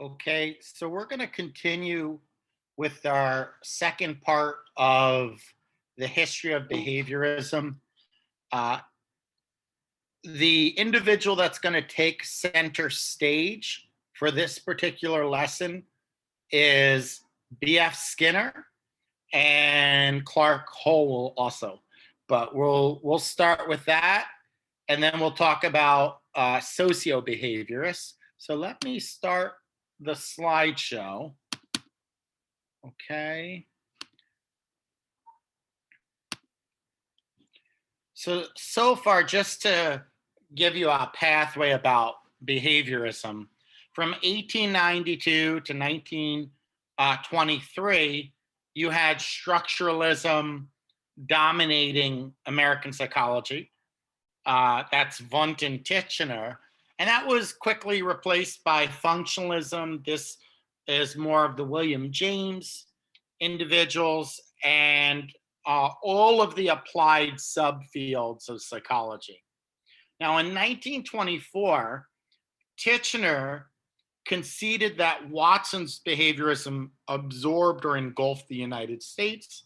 Okay, so we're going to continue with our second part of the history of behaviorism. Uh, the individual that's going to take center stage for this particular lesson is B.F. Skinner and Clark Howell also. But we'll start with that, and then we'll talk about socio-behaviorists. So let me start the slideshow. Okay. So far, just to give you a pathway about behaviorism, from 1892 to 1923, you had structuralism dominating American psychology. That's Wundt and Titchener. And that was quickly replaced by functionalism. This is more of the William James individuals and all of the applied subfields of psychology. Now, in 1924, Titchener conceded that Watson's behaviorism absorbed or engulfed the United States,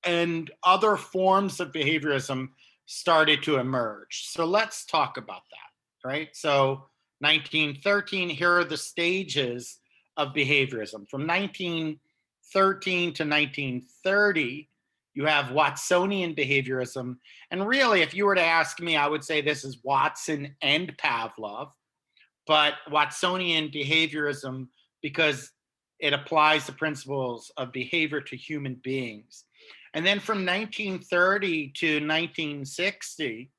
and other forms of behaviorism started to emerge. So let's talk about that, right? So 1913, here are the stages of behaviorism. From 1913 to 1930, you have Watsonian behaviorism. And really, if you were to ask me, I would say this is Watson and Pavlov, but Watsonian behaviorism because it applies the principles of behavior to human beings. And then from 1930 to 1960,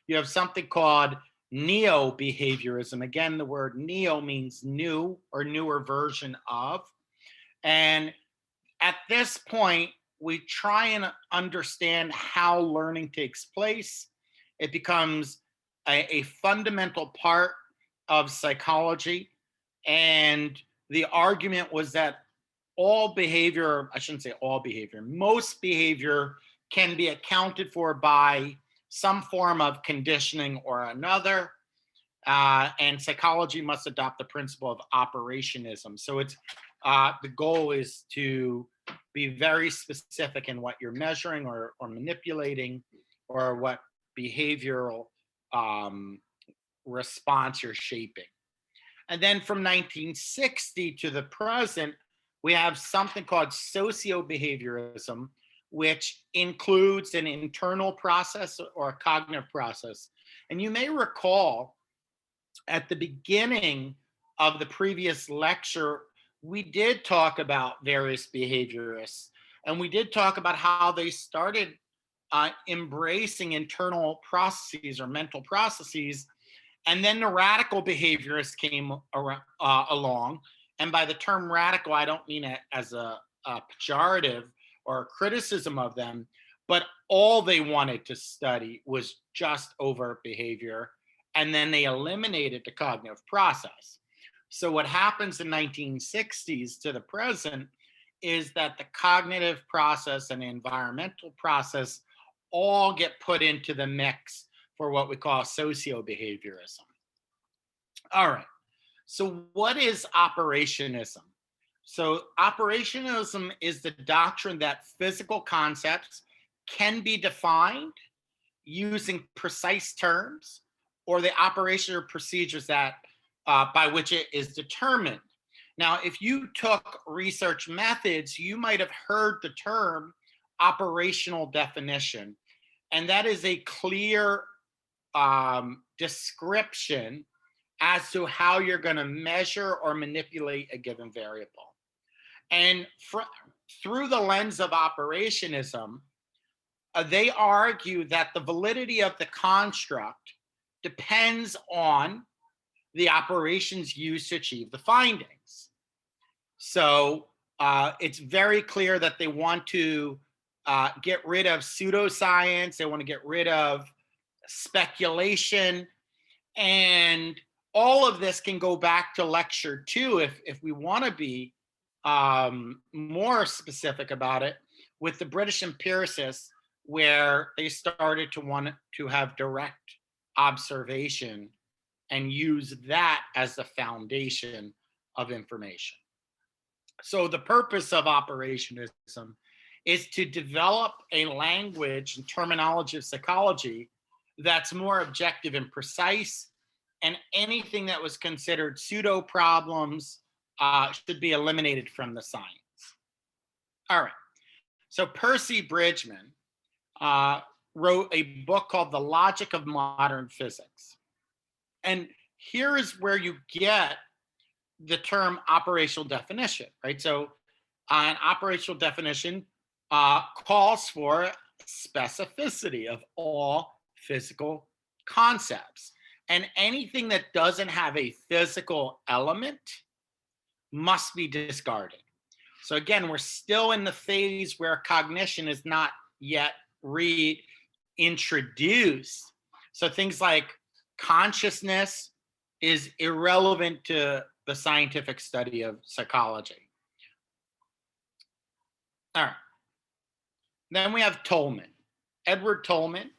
you have something called neo-behaviorism. Again, the word neo means new or newer version of. And at this point, we try and understand how learning takes place. It becomes a fundamental part of psychology. And the argument was that all behavior, I shouldn't say all behavior, most behavior can be accounted for by some form of conditioning or another. And psychology must adopt the principle of operationism. So it's the goal is to be very specific in what you're measuring or manipulating, or what behavioral response you're shaping. And then from 1960 to the present, we have something called socio-behaviorism, which includes an internal process or a cognitive process. And you may recall at the beginning of the previous lecture, we did talk about various behaviorists, and we did talk about how they started embracing internal processes or mental processes. And then the radical behaviorists came along. And by the term radical, I don't mean it as a pejorative or a criticism of them, but all they wanted to study was just overt behavior. And then they eliminated the cognitive process. So what happens in 1960s to the present is that the cognitive process and the environmental process all get put into the mix for what we call socio-behaviorism. All right. So what is operationism? So operationism is the doctrine that physical concepts can be defined using precise terms, or the operation or procedures that by which it is determined. Now, if you took research methods, you might have heard the term operational definition, and that is a clear description as to how you're going to measure or manipulate a given variable. And through the lens of operationism, they argue that the validity of the construct depends on the operations used to achieve the findings. So it's very clear that they want to get rid of pseudoscience. They want to get rid of speculation. And all of this can go back to lecture 2 if we want to be more specific about it, with the British empiricists, where they started to want to have direct observation and use that as the foundation of information. So the purpose of operationism is to develop a language and terminology of psychology that's more objective and precise, and anything that was considered pseudo problems should be eliminated from the science. All right. So Percy Bridgman wrote a book called The Logic of Modern Physics. And here is where you get the term operational definition, right? So an operational definition calls for specificity of all physical concepts. And anything that doesn't have a physical element must be discarded. So again, we're still in the phase where cognition is not yet reintroduced. So things like consciousness is irrelevant to the scientific study of psychology. All right. Then we have Tolman, Edward Tolman.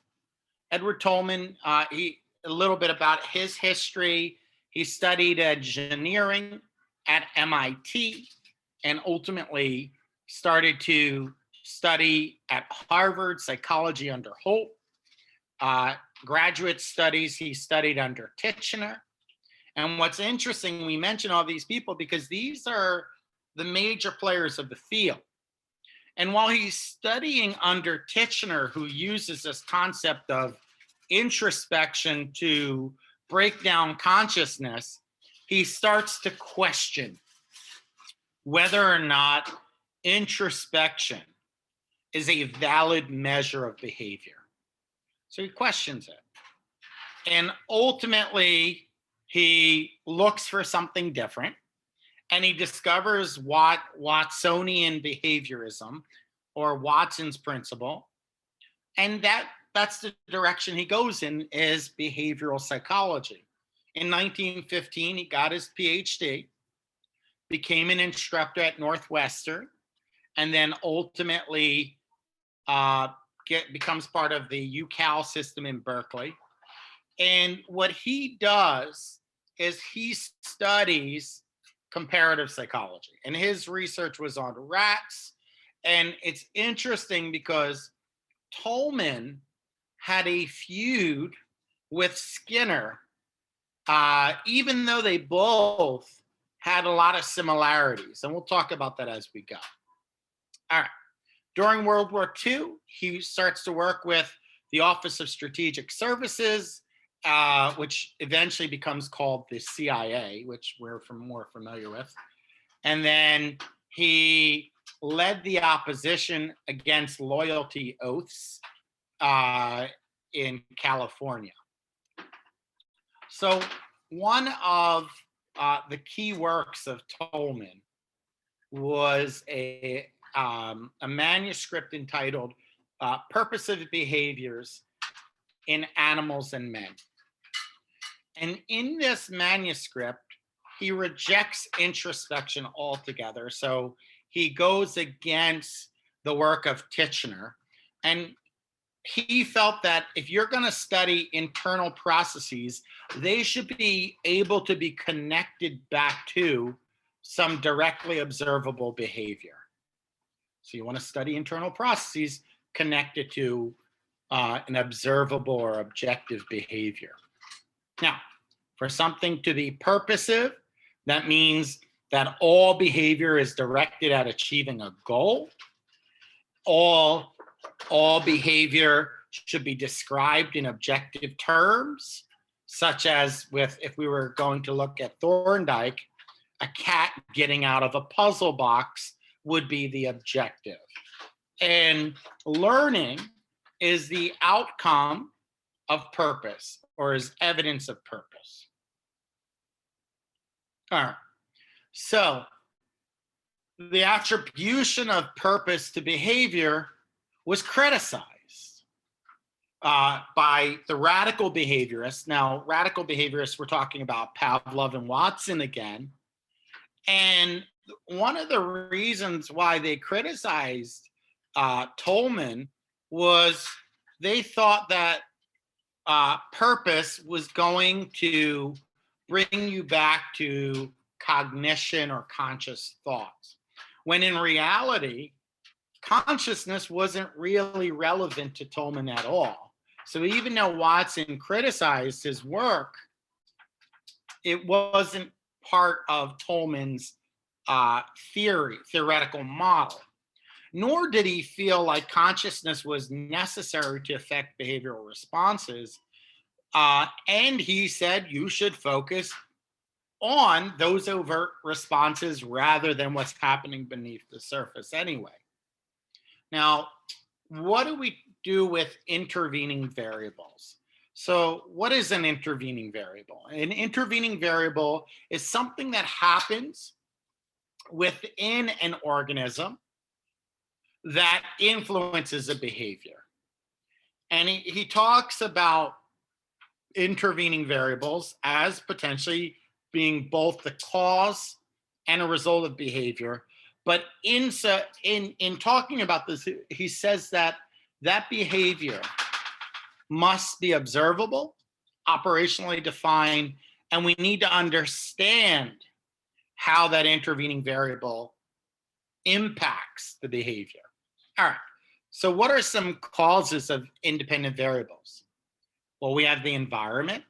Edward Tolman, a little bit about his history. He studied engineering at MIT and ultimately started to study at Harvard psychology under Holt. Graduate studies, he studied under Titchener. And what's interesting, we mention all these people because these are the major players of the field. And while he's studying under Titchener, who uses this concept of introspection to break down consciousness, he starts to question whether or not introspection is a valid measure of behavior. So he questions it. And ultimately, he looks for something different. And he discovers Watsonian behaviorism, or Watson's principle. And that's the direction he goes in, is behavioral psychology. In 1915, he got his PhD, became an instructor at Northwestern, and then ultimately becomes part of the UCal system in Berkeley. And what he does is he studies comparative psychology. And his research was on rats. And it's interesting because Tolman had a feud with Skinner, even though they both had a lot of similarities. And we'll talk about that as we go. All right. During World War II, he starts to work with the Office of Strategic Services, which eventually becomes called the CIA, which we're more familiar with. And then he led the opposition against loyalty oaths in California. So one of the key works of Tolman was a manuscript entitled Purposive Behaviors in Animals and Men. And in this manuscript, he rejects introspection altogether. So he goes against the work of Titchener. And he felt that if you're going to study internal processes, they should be able to be connected back to some directly observable behavior. So you want to study internal processes connected to an observable or objective behavior. Now, for something to be purposive, that means that all behavior is directed at achieving a goal. All behavior should be described in objective terms, such as if we were going to look at Thorndike, a cat getting out of a puzzle box would be the objective. And learning is the outcome of purpose, or is evidence of purpose. All right. So the attribution of purpose to behavior was criticized by the radical behaviorists. Now, radical behaviorists, we're talking about Pavlov and Watson again. And one of the reasons why they criticized Tolman was they thought that purpose was going to bring you back to cognition or conscious thoughts, when in reality, consciousness wasn't really relevant to Tolman at all. So even though Watson criticized his work, it wasn't part of Tolman's theoretical model. Nor did he feel like consciousness was necessary to affect behavioral responses. And he said you should focus on those overt responses rather than what's happening beneath the surface anyway. Now, what do we do with intervening variables? So what is an intervening variable? An intervening variable is something that happens within an organism that influences a behavior. And he talks about intervening variables as potentially being both the cause and a result of behavior. But in talking about this, he says that behavior must be observable, operationally defined, and we need to understand how that intervening variable impacts the behavior. All right, so what are some causes of independent variables? Well, we have the environment,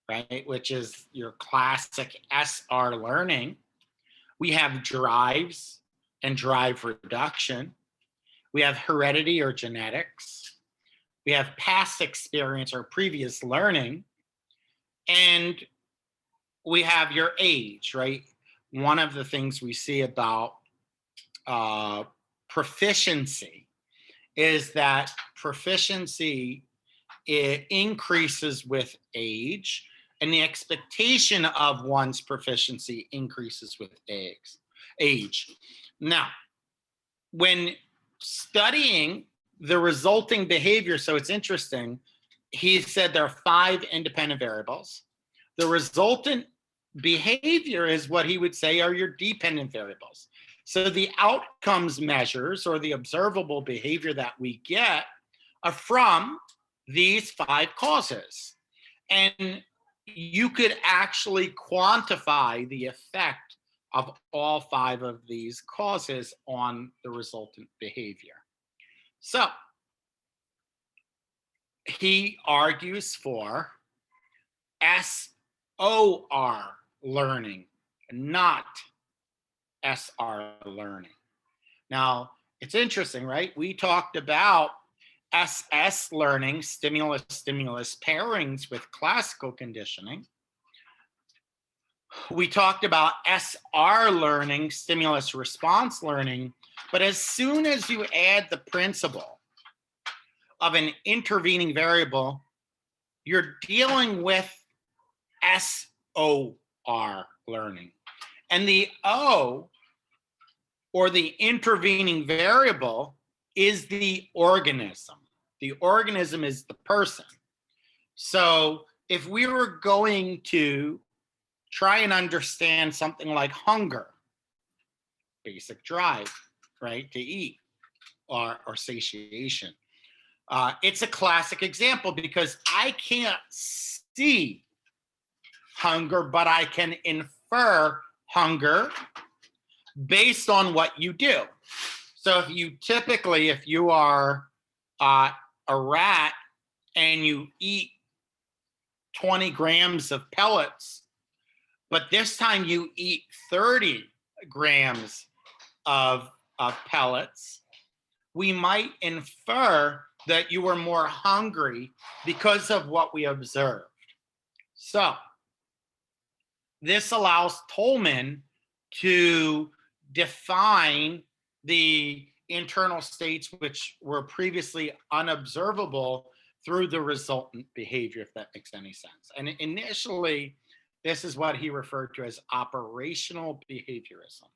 right, which is your classic SR learning. We have drives and drive reduction. We have heredity or genetics. We have past experience or previous learning. And we have your age, right? One of the things we see about proficiency is that proficiency, it increases with age, and the expectation of one's proficiency increases with age. Now, when studying the resulting behavior, so it's interesting, he said there are 5 independent variables. The resultant behavior is what he would say are your dependent variables. So the outcomes measures or the observable behavior that we get are from these 5 causes. And you could actually quantify the effect of all 5 of these causes on the resultant behavior. So he argues for SOR learning, not SR learning. Now, it's interesting, right? We talked about SS learning, stimulus-stimulus pairings with classical conditioning. We talked about SR learning, stimulus response learning, but as soon as you add the principle of an intervening variable, you're dealing with SOR learning. And the O, or the intervening variable, is the organism. The organism is the person. So if we were going to try and understand something like hunger, basic drive, right, to eat, or satiation, it's a classic example because I can't see hunger, but I can infer hunger based on what you do. So if you are a rat and you eat 20 grams of pellets, but this time you eat 30 grams of pellets, we might infer that you were more hungry because of what we observed. So this allows Tolman to define the internal states which were previously unobservable through the resultant behavior, if that makes any sense. And initially, this is what he referred to as operational behaviorism.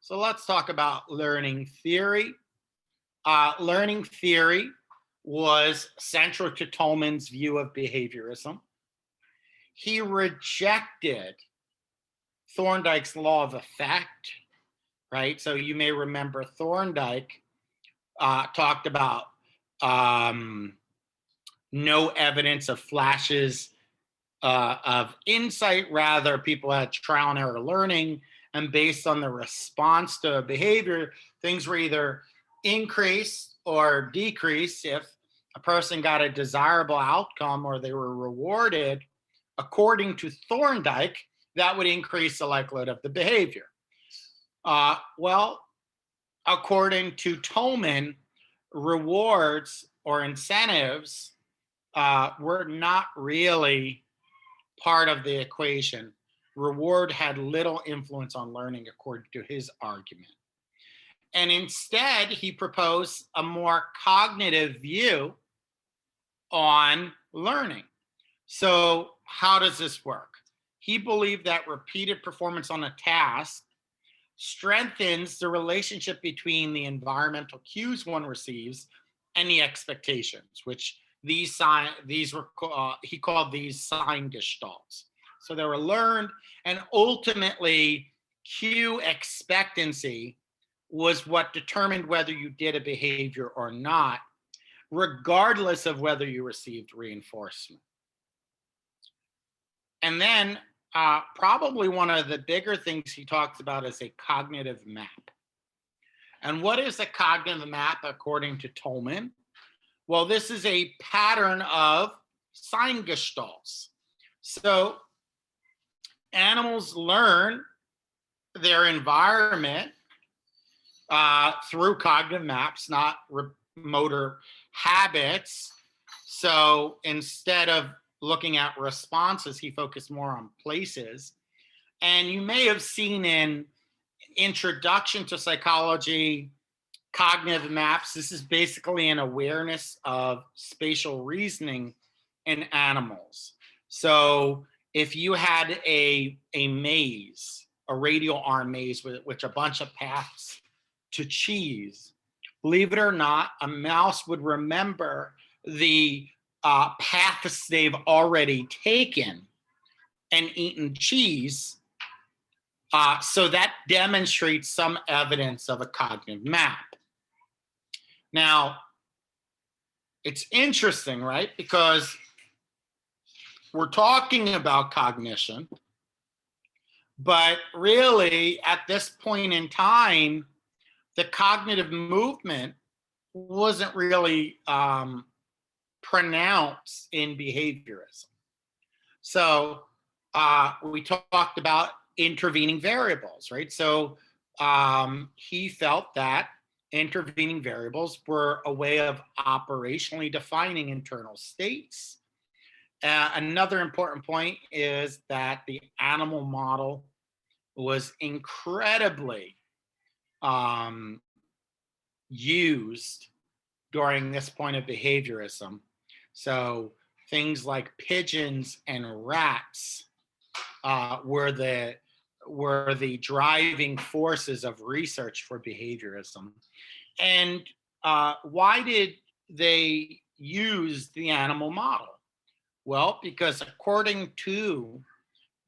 So let's talk about learning theory. Learning theory was central to Tolman's view of behaviorism. He rejected Thorndike's law of effect, right? So you may remember Thorndike talked about no evidence of flashes of insight. Rather, people had trial and error learning, and based on the response to behavior, things were either increased or decreased. If a person got a desirable outcome or they were rewarded, according to Thorndike, that would increase the likelihood of the behavior. Well, according to Tolman, rewards or incentives were not really part of the equation. Reward had little influence on learning, according to his argument. And instead, he proposed a more cognitive view on learning. So, how does this work? He believed that repeated performance on a task strengthens the relationship between the environmental cues one receives and the expectations, which he called these sign gestalts. So they were learned, and ultimately, cue expectancy was what determined whether you did a behavior or not, regardless of whether you received reinforcement. And then probably one of the bigger things he talks about is a cognitive map. And what is a cognitive map according to Tolman? Well, this is a pattern of sign gestalts. So animals learn their environment through cognitive maps, not motor habits. So instead of looking at responses, he focused more on places. And you may have seen in Introduction to Psychology, cognitive maps. This is basically an awareness of spatial reasoning in animals. So if you had a maze, a radial arm maze with which a bunch of paths to cheese, believe it or not, a mouse would remember the paths they've already taken and eaten cheese. So that demonstrates some evidence of a cognitive map. Now, it's interesting, right? Because we're talking about cognition, but really at this point in time, the cognitive movement wasn't really pronounced in behaviorism. So we talked about intervening variables, right? So he felt that intervening variables were a way of operationally defining internal states. Another important point is that the animal model was incredibly used during this point of behaviorism. So things like pigeons and rats were the driving forces of research for behaviorism. And why did they use the animal model? Well, because according to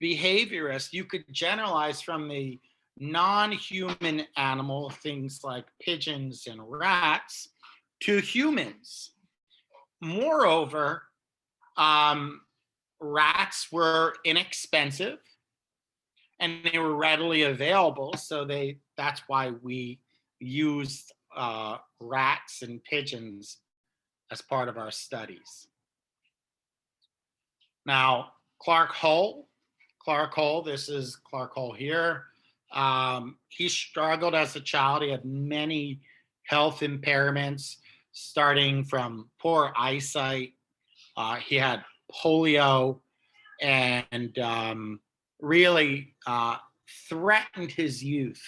behaviorists, you could generalize from the non-human animal, things like pigeons and rats, to humans. Moreover, rats were inexpensive and they were readily available. So that's why we used rats and pigeons as part of our studies. Now, Clark Hull, this is Clark Hull here. He struggled as a child. He had many health impairments, starting from poor eyesight. He had polio, and really threatened his youth.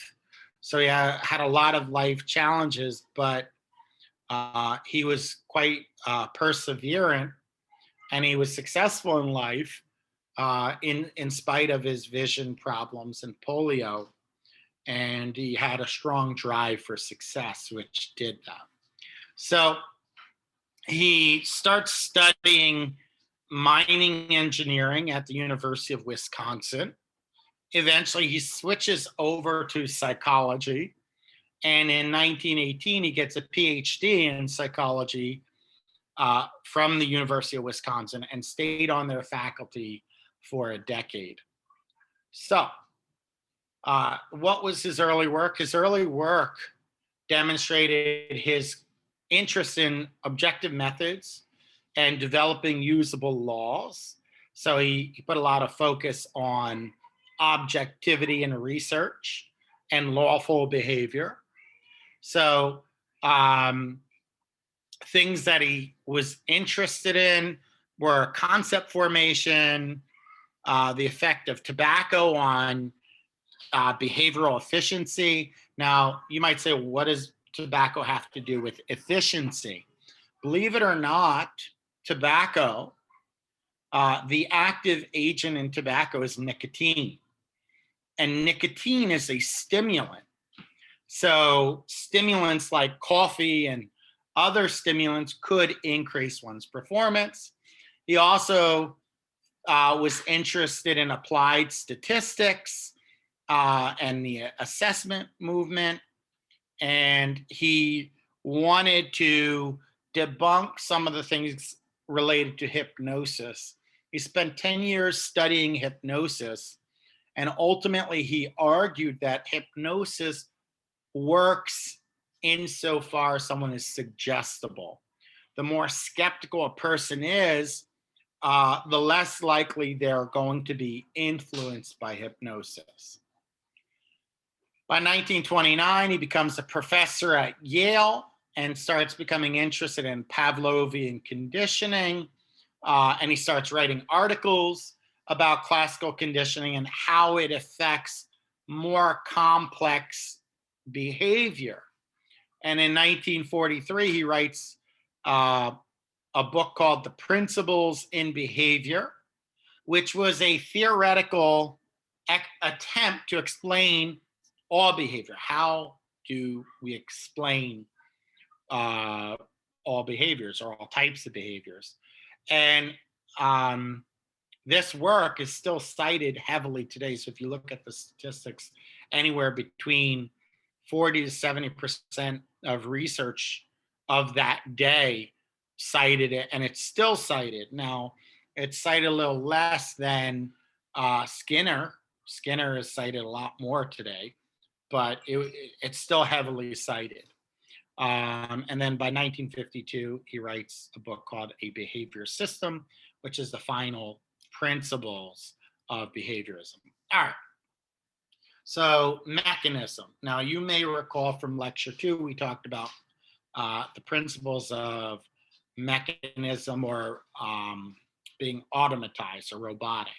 So he had a lot of life challenges, but he was quite perseverant, and he was successful in life in spite of his vision problems and polio. And he had a strong drive for success, which did that. So he starts studying mining engineering at the University of Wisconsin. Eventually, he switches over to psychology. And in 1918, he gets a PhD in psychology from the University of Wisconsin and stayed on their faculty for a decade. So, what was his early work? His early work demonstrated his interest in objective methods and developing usable laws. So he put a lot of focus on objectivity in research and lawful behavior. So things that he was interested in were concept formation, the effect of tobacco on behavioral efficiency. Now, you might say, what does tobacco have to do with efficiency? Believe it or not, tobacco, the active agent in tobacco is nicotine. And nicotine is a stimulant. So stimulants like coffee and other stimulants could increase one's performance. He also was interested in applied statistics and the assessment movement. And he wanted to debunk some of the things related to hypnosis. He spent 10 years studying hypnosis, and ultimately he argued that hypnosis works insofar someone is suggestible. The more skeptical a person is, the less likely they're going to be influenced by hypnosis. By 1929, he becomes a professor at Yale and starts becoming interested in Pavlovian conditioning. And he starts writing articles about classical conditioning and how it affects more complex behavior. And in 1943, he writes a book called The Principles in Behavior, which was a theoretical attempt to explain all behavior. How do we explain all behaviors or all types of behaviors? And this work is still cited heavily today. So if you look at the statistics, anywhere between 40 to 70% of research of that day cited it, and it's still cited. Now, it's cited a little less than Skinner. Skinner is cited a lot more today, but it's still heavily cited. And then by 1952, he writes a book called A Behavior System, which is the final principles of behaviorism. All right. So mechanism. Now, you may recall from lecture 2, we talked about the principles of mechanism or being automatized or robotic.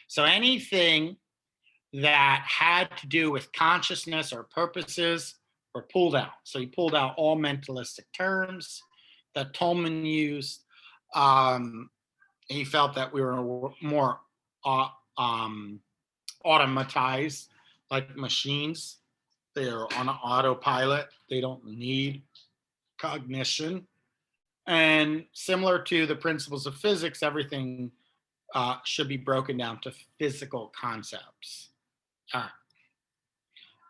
So anything that had to do with consciousness or purposes were pulled out. So he pulled out all mentalistic terms that Tolman used. He felt that we were more automatized, like machines. They're on an autopilot. They don't need cognition. And similar to the principles of physics, everything should be broken down to physical concepts.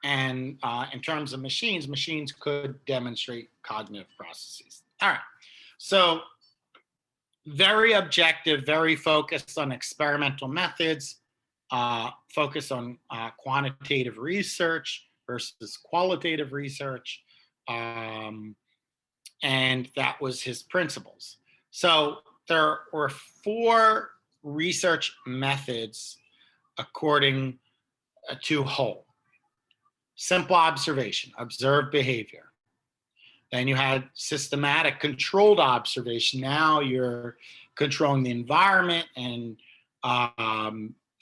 And in terms of machines, machines could demonstrate cognitive processes. All right. So very objective, very focused on experimental methods, focus on quantitative research versus qualitative research. And that was his principles. So there were 4 research methods according to Hull. Simple observation, observe behavior. Then you had systematic controlled observation. Now you're controlling the environment and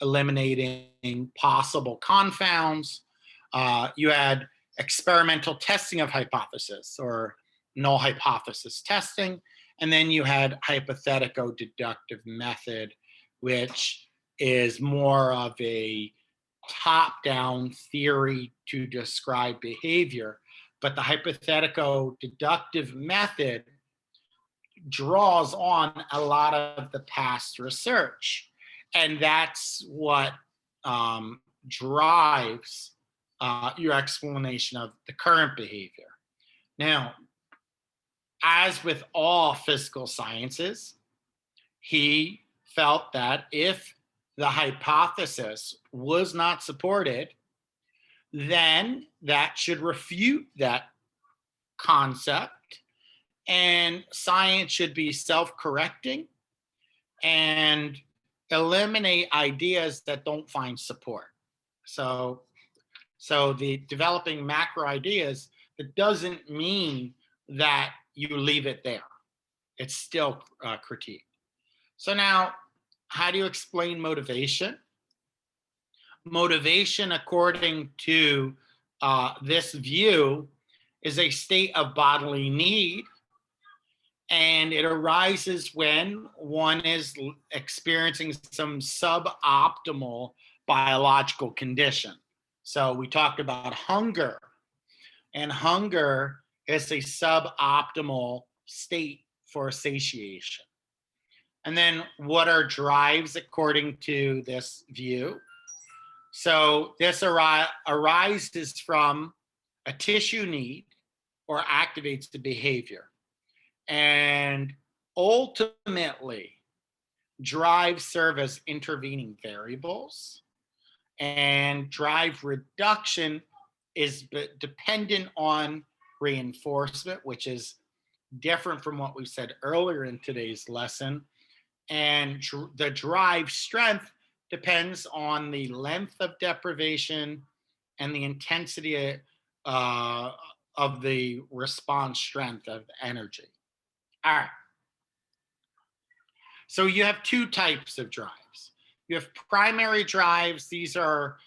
eliminating possible confounds. You had experimental testing of hypothesis or null hypothesis testing. And then you had hypothetico-deductive method, which is more of a top-down theory to describe behavior. But the hypothetico-deductive method draws on a lot of the past research. And that's what drives your explanation of the current behavior. Now, as with all physical sciences, he felt that if the hypothesis was not supported, then that should refute that concept, and science should be self-correcting and eliminate ideas that don't find support. So, so the developing macro ideas, that doesn't mean that you leave it there. It's still critique. So now, how do you explain motivation? Motivation, according to this view, is a state of bodily need, and it arises when one is experiencing some suboptimal biological condition. So we talked about hunger, and hunger is a suboptimal state for satiation. And then what are drives according to this view? So this arises from a tissue need or activates the behavior. And ultimately, drives serve as intervening variables, and drive reduction is dependent on reinforcement, which is different from what we said earlier in today's lesson. And the drive strength depends on the length of deprivation and the intensity of the response strength of energy. All right. So you have two types of drives. You have primary drives. These are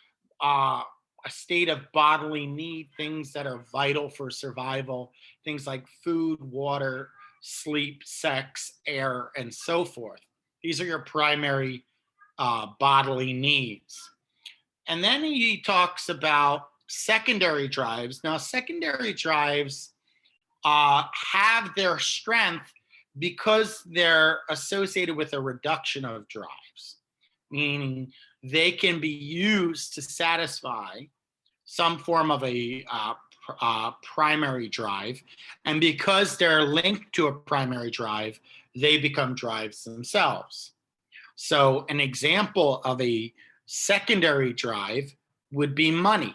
a state of bodily need, things that are vital for survival, things like food, water, sleep, sex, air, and so forth. These are your primary bodily needs. And then he talks about secondary drives. Now, secondary drives have their strength because they're associated with a reduction of drives, meaning they can be used to satisfy some form of a primary drive. And because they're linked to a primary drive, they become drives themselves. So an example of a secondary drive would be money.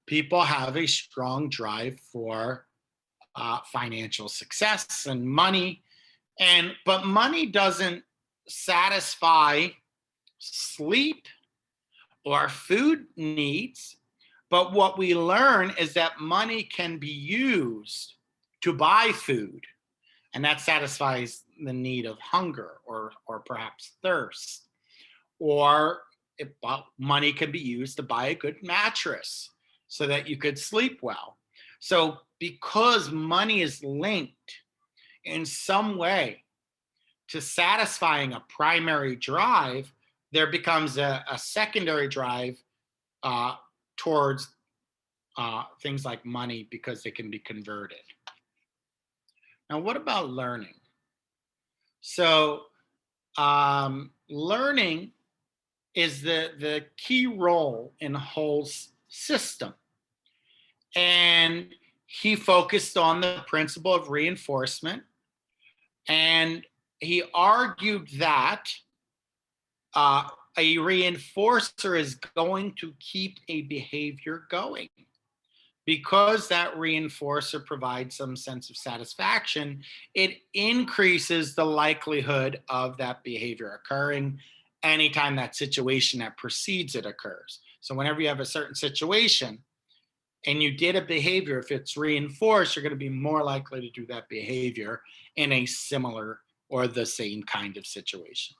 People have a strong drive for financial success and money, but money doesn't satisfy sleep or food needs. But what we learn is that money can be used to buy food, and that satisfies the need of hunger or perhaps thirst. Or money can be used to buy a good mattress so that you could sleep well. So because money is linked in some way to satisfying a primary drive, there becomes a secondary drive towards things like money because they can be converted. Now, what about learning? So learning is the key role in the whole system. And he focused on the principle of reinforcement. And he argued that a reinforcer is going to keep a behavior going. Because that reinforcer provides some sense of satisfaction, it increases the likelihood of that behavior occurring anytime that situation that precedes it occurs. So whenever you have a certain situation and you did a behavior, if it's reinforced, you're going to be more likely to do that behavior in a similar or the same kind of situation.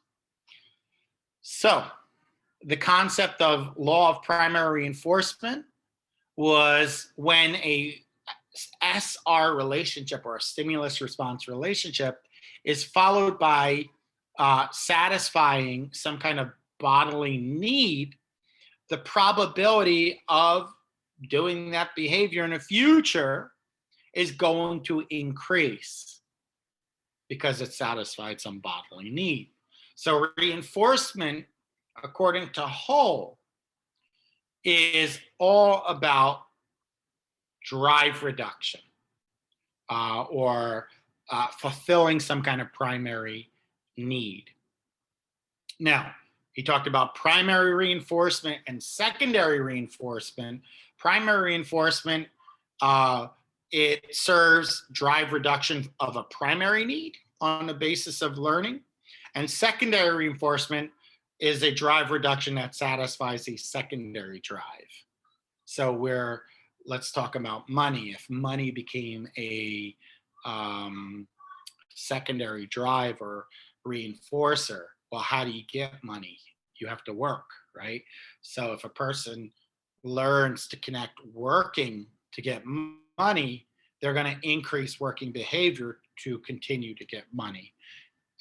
So the concept of law of primary reinforcement was when a SR relationship or a stimulus response relationship is followed by satisfying some kind of bodily need, the probability of doing that behavior in the future is going to increase because it satisfied some bodily need. So reinforcement, according to Hull, is all about drive reduction or fulfilling some kind of primary need. Now, He talked about primary reinforcement and secondary reinforcement. Primary reinforcement, it serves drive reduction of a primary need on the basis of learning. And secondary reinforcement is a drive reduction that satisfies a secondary drive. So let's talk about money. If money became a secondary drive or reinforcer, well, how do you get money? You have to work, right? So if a person learns to connect working to get money, they're going to increase working behavior to continue to get money.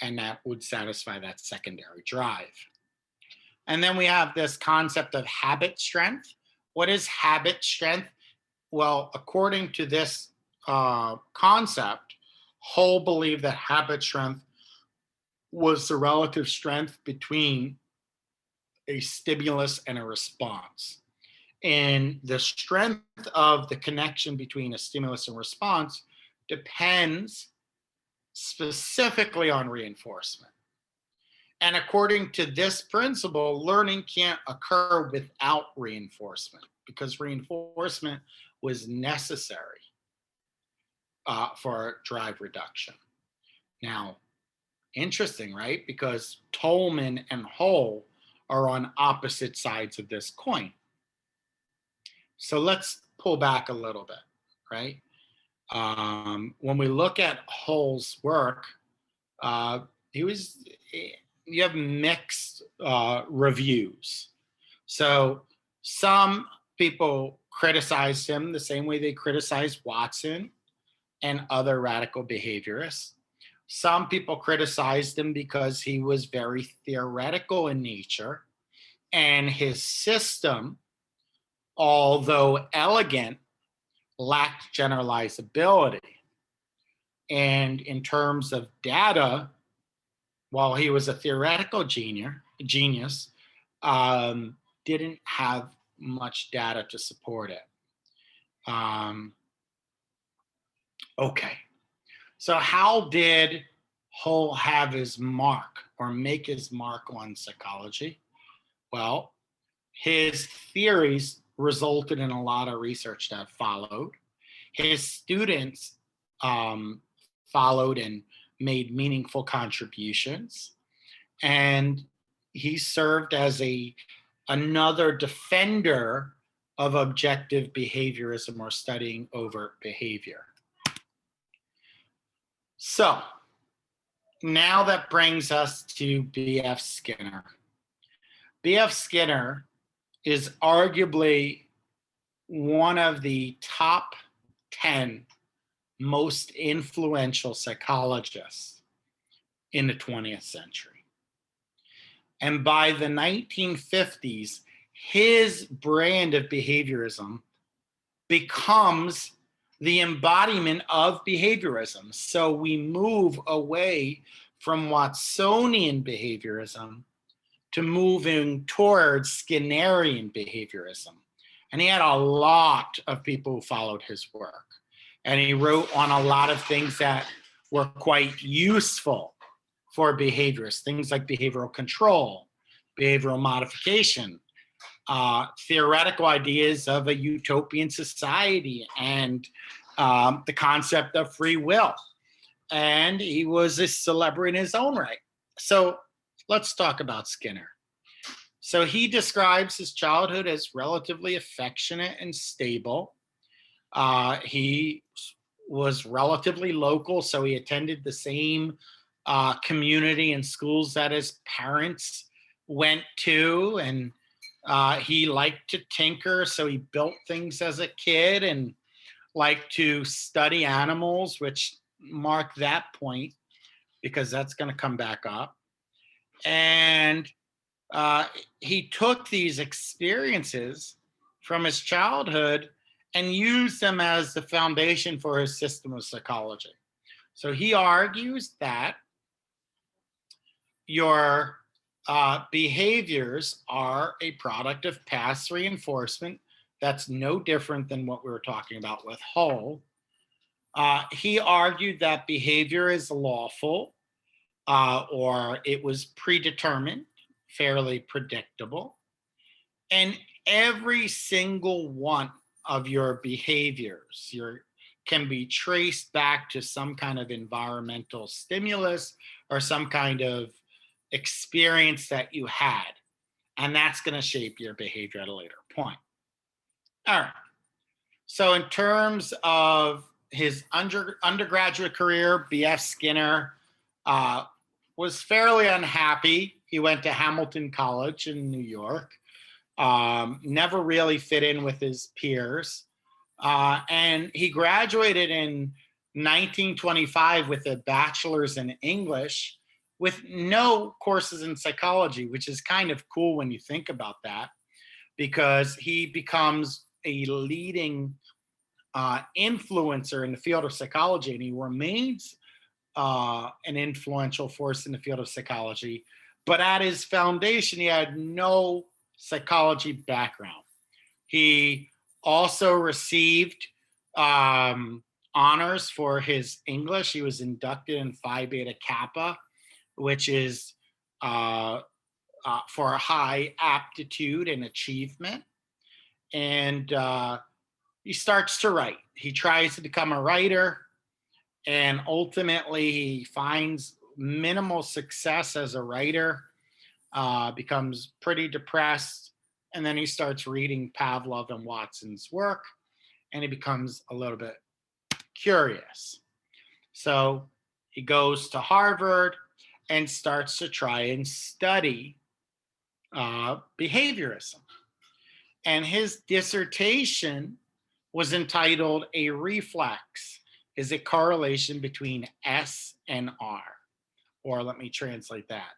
And that would satisfy that secondary drive. And then we have this concept of habit strength. What is habit strength? Well, according to this concept, Hull believed that habit strength was the relative strength between a stimulus and a response. And the strength of the connection between a stimulus and response depends specifically on reinforcement. And according to this principle, learning can't occur without reinforcement because reinforcement was necessary for drive reduction. Now, interesting, right? Because Tolman and Hull are on opposite sides of this coin. So let's pull back a little bit, right? When we look at Hull's work, you have mixed reviews. So some people criticized him the same way they criticized Watson and other radical behaviorists. Some people criticized him because he was very theoretical in nature, and his system, although elegant, lacked generalizability. And in terms of data, while he was a theoretical genius, didn't have much data to support it. Okay, so how did Hull have his mark or make his mark on psychology? Well, his theories resulted in a lot of research that followed. His students followed and made meaningful contributions. And he served as another defender of objective behaviorism or studying overt behavior. So now that brings us to B.F. Skinner. B.F. Skinner is arguably one of the top 10 most influential psychologists in the 20th century. And by the 1950s, his brand of behaviorism becomes the embodiment of behaviorism. So we move away from Watsonian behaviorism to moving towards Skinnerian behaviorism. And he had a lot of people who followed his work. And he wrote on a lot of things that were quite useful for behaviorists, things like behavioral control, behavioral modification, theoretical ideas of a utopian society, and the concept of free will. And he was a celebrity in his own right. So let's talk about Skinner. So he describes his childhood as relatively affectionate and stable. He was relatively local, so he attended the same community and schools that his parents went to, and he liked to tinker, so he built things as a kid and liked to study animals, which marked that point because that's going to come back up. And he took these experiences from his childhood and used them as the foundation for his system of psychology. So he argues that your behaviors are a product of past reinforcement. That's no different than what we were talking about with Hull. He argued that behavior is lawful or it was predetermined fairly predictable. And every single one of your behaviors can be traced back to some kind of environmental stimulus or some kind of experience that you had. And that's going to shape your behavior at a later point. All right. So, in terms of his undergraduate career, B.F. Skinner uh, was fairly unhappy. He went to Hamilton College in New York, never really fit in with his peers. And he graduated in 1925 with a bachelor's in English with no courses in psychology, which is kind of cool when you think about that, because he becomes a leading influencer in the field of psychology, and he remains an influential force in the field of psychology. But at his foundation, he had no psychology background. He also received honors for his English. He was inducted in Phi Beta Kappa, which is for high aptitude and achievement. And he starts to write. He tries to become a writer, and ultimately he finds minimal success as a writer, becomes pretty depressed, and then he starts reading Pavlov and Watson's work, and he becomes a little bit curious. So he goes to Harvard and starts to try and study behaviorism. And his dissertation was entitled "A Reflex is a Correlation Between S and R." Or let me translate that.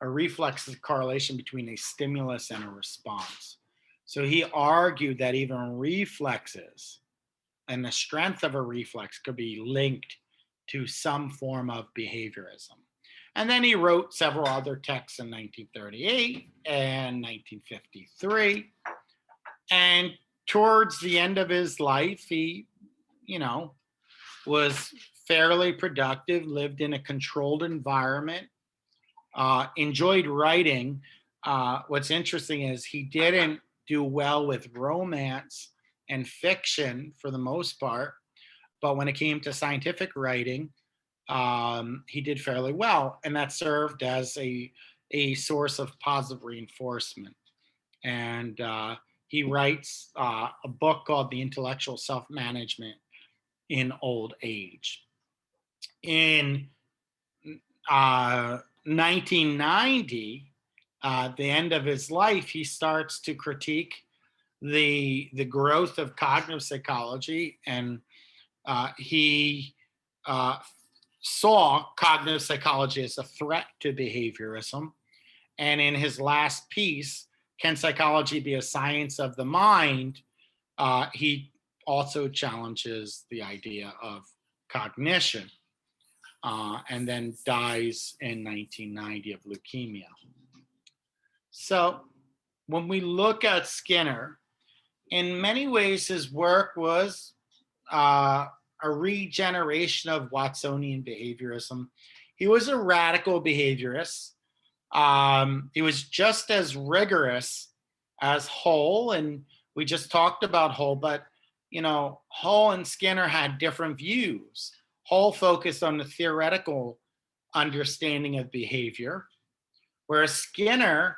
A reflex is a correlation between a stimulus and a response. So he argued that even reflexes and the strength of a reflex could be linked to some form of behaviorism. And then he wrote several other texts in 1938 and 1953. And towards the end of his life, he, was fairly productive, lived in a controlled environment, enjoyed writing. What's interesting is he didn't do well with romance and fiction for the most part, but when it came to scientific writing, he did fairly well, and that served as a source of positive reinforcement. And he writes a book called The Intellectual Self-Management in Old Age. In 1990, the end of his life, he starts to critique the growth of cognitive psychology, and he saw cognitive psychology as a threat to behaviorism. And in his last piece, "Can Psychology Be a Science of the Mind?" He also challenges the idea of cognition, and then dies in 1990 of leukemia. So when we look at Skinner, in many ways his work was a regeneration of Watsonian behaviorism. He was a radical behaviorist. He was just as rigorous as Hull, and we just talked about Hull, but Hull and Skinner had different views. Hull focused on the theoretical understanding of behavior, whereas Skinner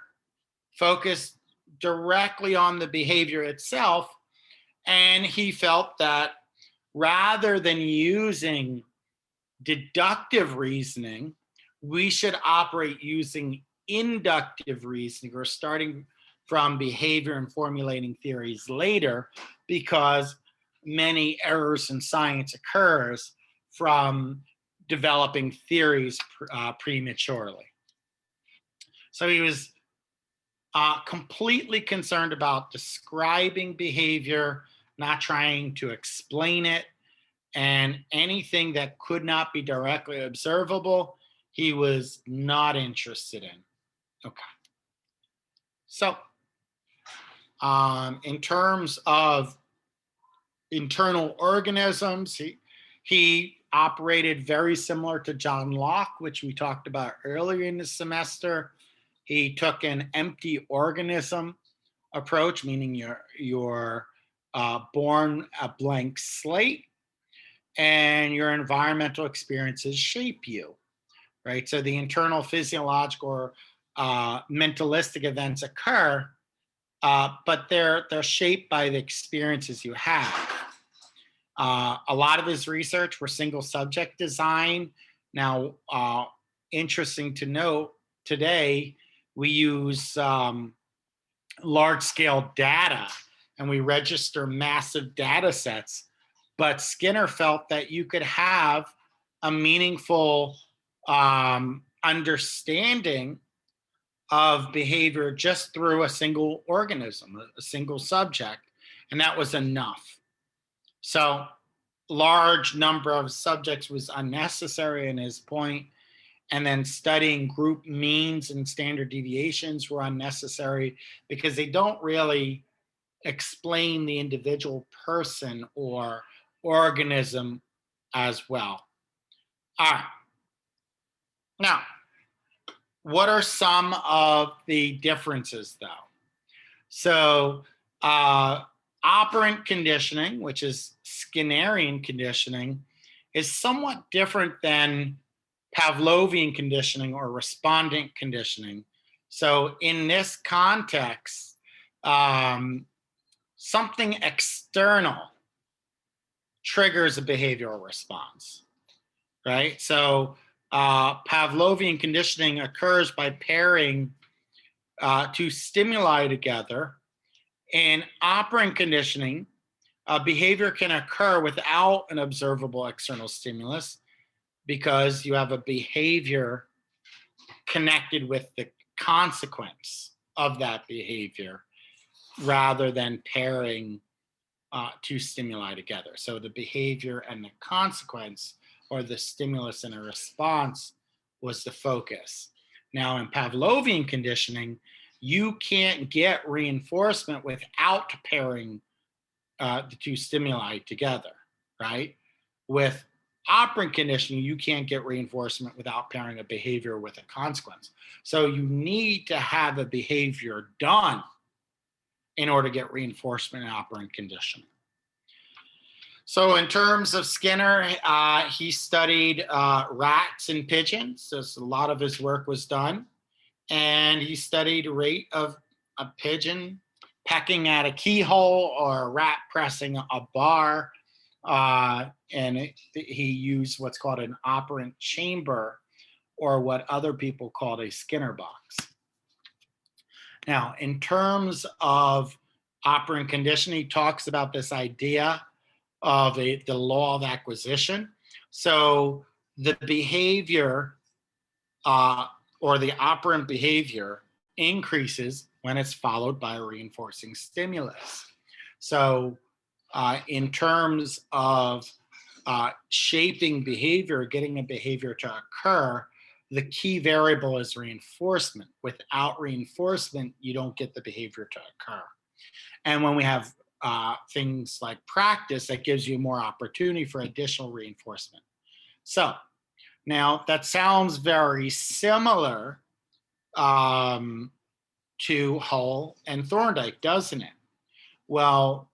focused directly on the behavior itself, and he felt that rather than using deductive reasoning, we should operate using inductive reasoning, or starting from behavior and formulating theories later, because many errors in science occurs from developing theories prematurely. So he was completely concerned about describing behavior, not trying to explain it, and anything that could not be directly observable, he was not interested in. Okay. So in terms of internal organisms, he operated very similar to John Locke, which we talked about earlier in the semester. He took an empty organism approach, meaning you're born a blank slate, and your environmental experiences shape you, right? So the internal physiological or mentalistic events occur, but they're shaped by the experiences you have. A lot of his research were single subject design. Now, interesting to note, today we use large scale data and we register massive data sets. But Skinner felt that you could have a meaningful understanding of behavior just through a single organism, a single subject, and that was enough. So, large number of subjects was unnecessary in his point, and then studying group means and standard deviations were unnecessary because they don't really explain the individual person or organism as well. All right. Now, what are some of the differences, though? So, operant conditioning, which is Skinnerian conditioning, is somewhat different than Pavlovian conditioning or respondent conditioning. So, in this context, something external triggers a behavioral response, right? So, Pavlovian conditioning occurs by pairing two stimuli together. In operant conditioning, behavior can occur without an observable external stimulus because you have a behavior connected with the consequence of that behavior rather than pairing two stimuli together. So the behavior and the consequence, or the stimulus and a response, was the focus. Now, in Pavlovian conditioning, you can't get reinforcement without pairing the two stimuli together, right? With operant conditioning, you can't get reinforcement without pairing a behavior with a consequence. So you need to have a behavior done in order to get reinforcement in operant conditioning. So in terms of Skinner, he studied rats and pigeons. So a lot of his work was done. And he studied rate of a pigeon pecking at a keyhole or a rat pressing a bar. He used what's called an operant chamber, or what other people called a Skinner box. Now, in terms of operant conditioning, he talks about this idea of the law of acquisition. So the behavior or the operant behavior increases when it's followed by a reinforcing stimulus. So in terms of shaping behavior, getting a behavior to occur, the key variable is reinforcement. Without reinforcement, you don't get the behavior to occur. And when we have things like practice, that gives you more opportunity for additional reinforcement. So now that sounds very similar to Hull and Thorndike, doesn't it? Well,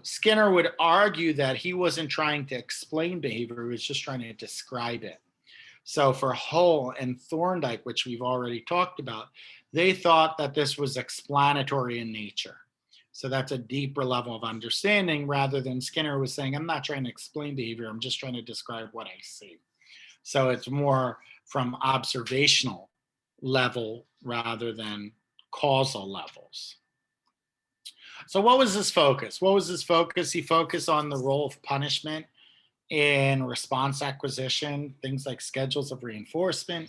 Skinner would argue that he wasn't trying to explain behavior, he was just trying to describe it. So for Hull and Thorndike, which we've already talked about, they thought that this was explanatory in nature. So that's a deeper level of understanding, rather than Skinner was saying, I'm not trying to explain behavior, I'm just trying to describe what I see. So it's more from observational level rather than causal levels. So what was his focus? He focused on the role of punishment in response acquisition, things like schedules of reinforcement,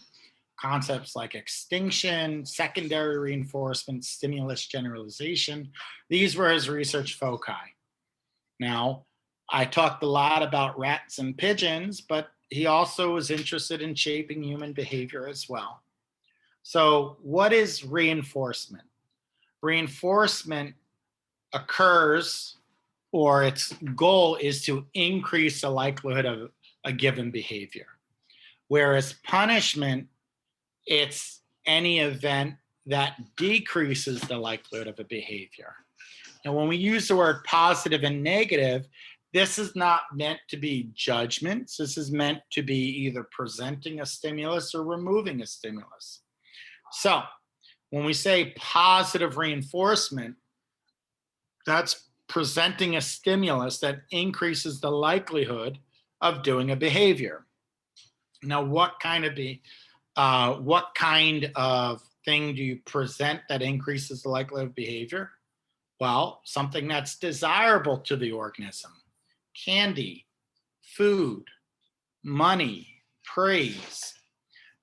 concepts like extinction, secondary reinforcement, stimulus generalization. These were his research foci. Now, I talked a lot about rats and pigeons, but he also was interested in shaping human behavior as well. So what is reinforcement? Reinforcement occurs, or its goal is to increase the likelihood of a given behavior. Whereas punishment, its any event that decreases the likelihood of a behavior. And when we use the word positive and negative, this is not meant to be judgments. This is meant to be either presenting a stimulus or removing a stimulus. So when we say positive reinforcement, that's presenting a stimulus that increases the likelihood of doing a behavior. Now, what kind of thing do you present that increases the likelihood of behavior? Well, something that's desirable to the organism. Candy, food, money, praise.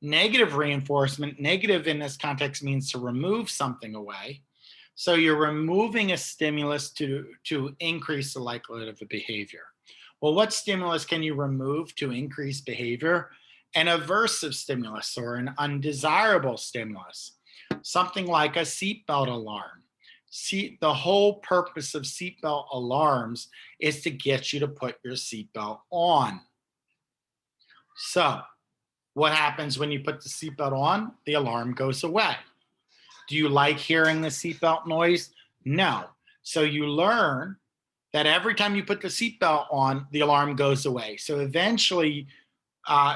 Negative reinforcement, negative in this context means to remove something away. So you're removing a stimulus to increase the likelihood of a behavior. Well, what stimulus can you remove to increase behavior? An aversive stimulus or an undesirable stimulus, something like a seatbelt alarm. The whole purpose of seatbelt alarms is to get you to put your seatbelt on. So what happens when you put the seatbelt on? The alarm goes away. Do you like hearing the seatbelt noise? No. So you learn that every time you put the seatbelt on, the alarm goes away. So eventually,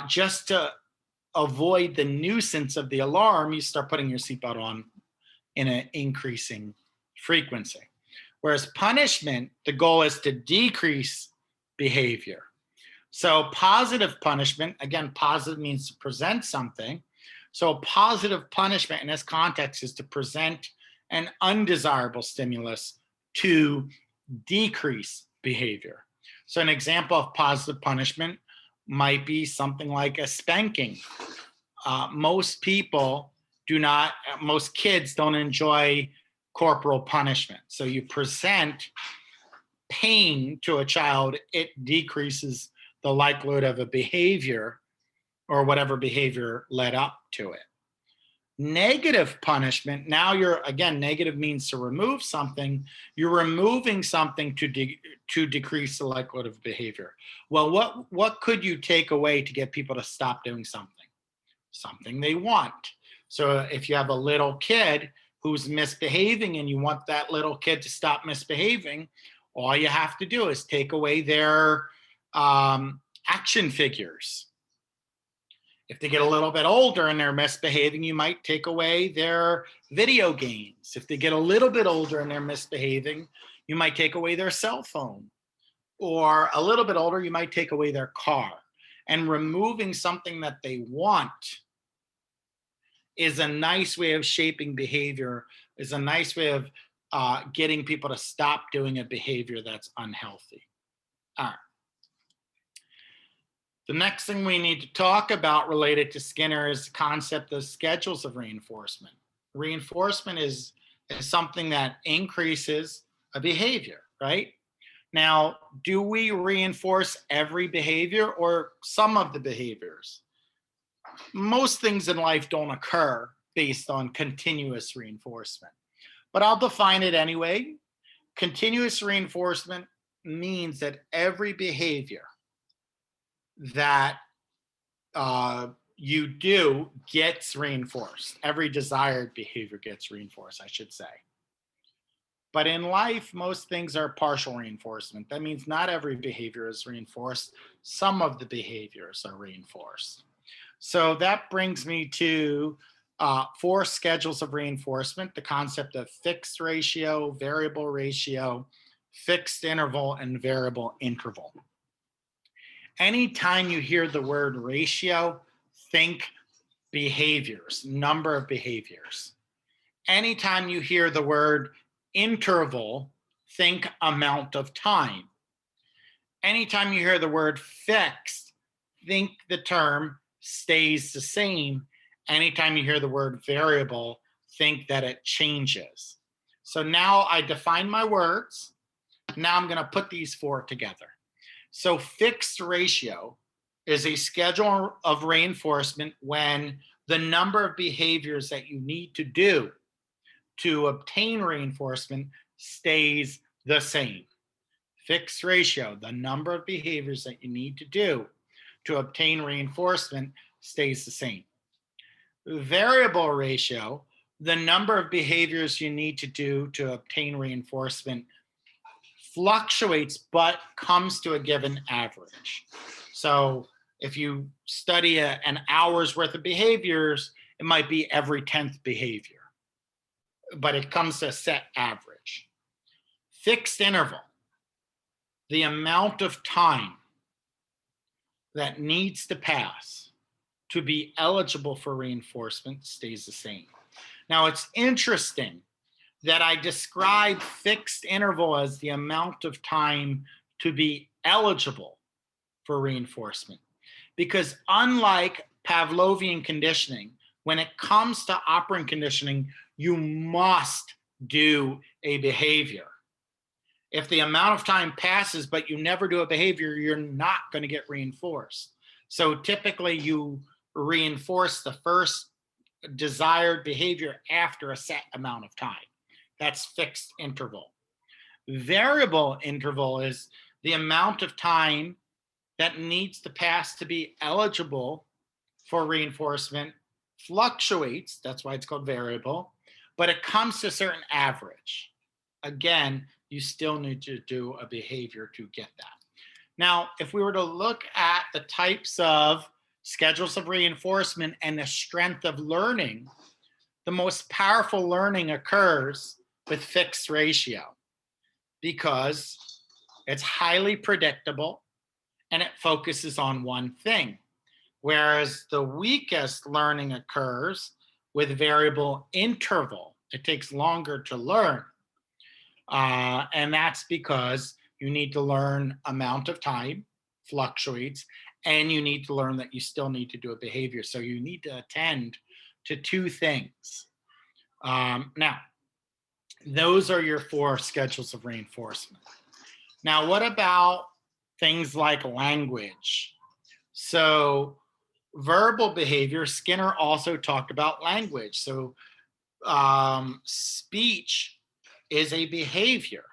just to avoid the nuisance of the alarm, you start putting your seatbelt on in an increasing frequency. Whereas punishment, the goal is to decrease behavior. So positive punishment, again, positive means to present something. So positive punishment in this context is to present an undesirable stimulus to decrease behavior. So an example of positive punishment might be something like a spanking. Most kids don't enjoy corporal punishment. So you present pain to a child, it decreases the likelihood of a behavior or whatever behavior led up to it. Negative punishment, now negative means to remove something. You're removing something to decrease the likelihood of behavior. Well, what could you take away to get people to stop doing something? Something they want. So if you have a little kid who's misbehaving and you want that little kid to stop misbehaving, all you have to do is take away their action figures. If they get a little bit older and they're misbehaving, you might take away their video games. If they get a little bit older and they're misbehaving, you might take away their cell phone. Or a little bit older, you might take away their car. And removing something that they want is a nice way of shaping behavior, is a nice way of getting people to stop doing a behavior that's unhealthy. All right. The next thing we need to talk about related to Skinner is the concept of schedules of reinforcement. Reinforcement is something that increases a behavior, right? Now, do we reinforce every behavior or some of the behaviors? Most things in life don't occur based on continuous reinforcement, but I'll define it anyway. Continuous reinforcement means that every behavior that you do gets reinforced. Every desired behavior gets reinforced, I should say. But in life, most things are partial reinforcement. That means not every behavior is reinforced. Some of the behaviors are reinforced. So that brings me to 4 schedules of reinforcement, the concept of fixed ratio, variable ratio, fixed interval, and variable interval. Anytime you hear the word ratio, think behaviors, number of behaviors. Anytime you hear the word interval, think amount of time. Anytime you hear the word fixed, think the term stays the same. Anytime you hear the word variable, think that it changes. So now I define my words. Now I'm going to put these 4 together. So fixed ratio is a schedule of reinforcement when the number of behaviors that you need to do to obtain reinforcement stays the same. Fixed ratio, the number of behaviors that you need to do to obtain reinforcement stays the same. Variable ratio, the number of behaviors you need to do to obtain reinforcement, fluctuates but comes to a given average. So if you study an hour's worth of behaviors, it might be every 10th behavior, but it comes to a set average. Fixed interval, the amount of time that needs to pass to be eligible for reinforcement stays the same. Now, it's interesting that I describe fixed interval as the amount of time to be eligible for reinforcement, because unlike Pavlovian conditioning, when it comes to operant conditioning, you must do a behavior. If the amount of time passes but you never do a behavior, you're not going to get reinforced. So typically you reinforce the first desired behavior after a set amount of time. That's fixed interval. Variable interval is the amount of time that needs to pass to be eligible for reinforcement, fluctuates, that's why it's called variable, but it comes to a certain average. Again, you still need to do a behavior to get that. Now, if we were to look at the types of schedules of reinforcement and the strength of learning, the most powerful learning occurs with fixed ratio because it's highly predictable and it focuses on one thing. Whereas the weakest learning occurs with variable interval. It takes longer to learn. And that's because you need to learn amount of time, fluctuates, and you need to learn that you still need to do a behavior. So you need to attend to two things. Now, those are your 4 schedules of reinforcement. Now, what about things like language? So verbal behavior, Skinner also talked about language. So speech is a behavior.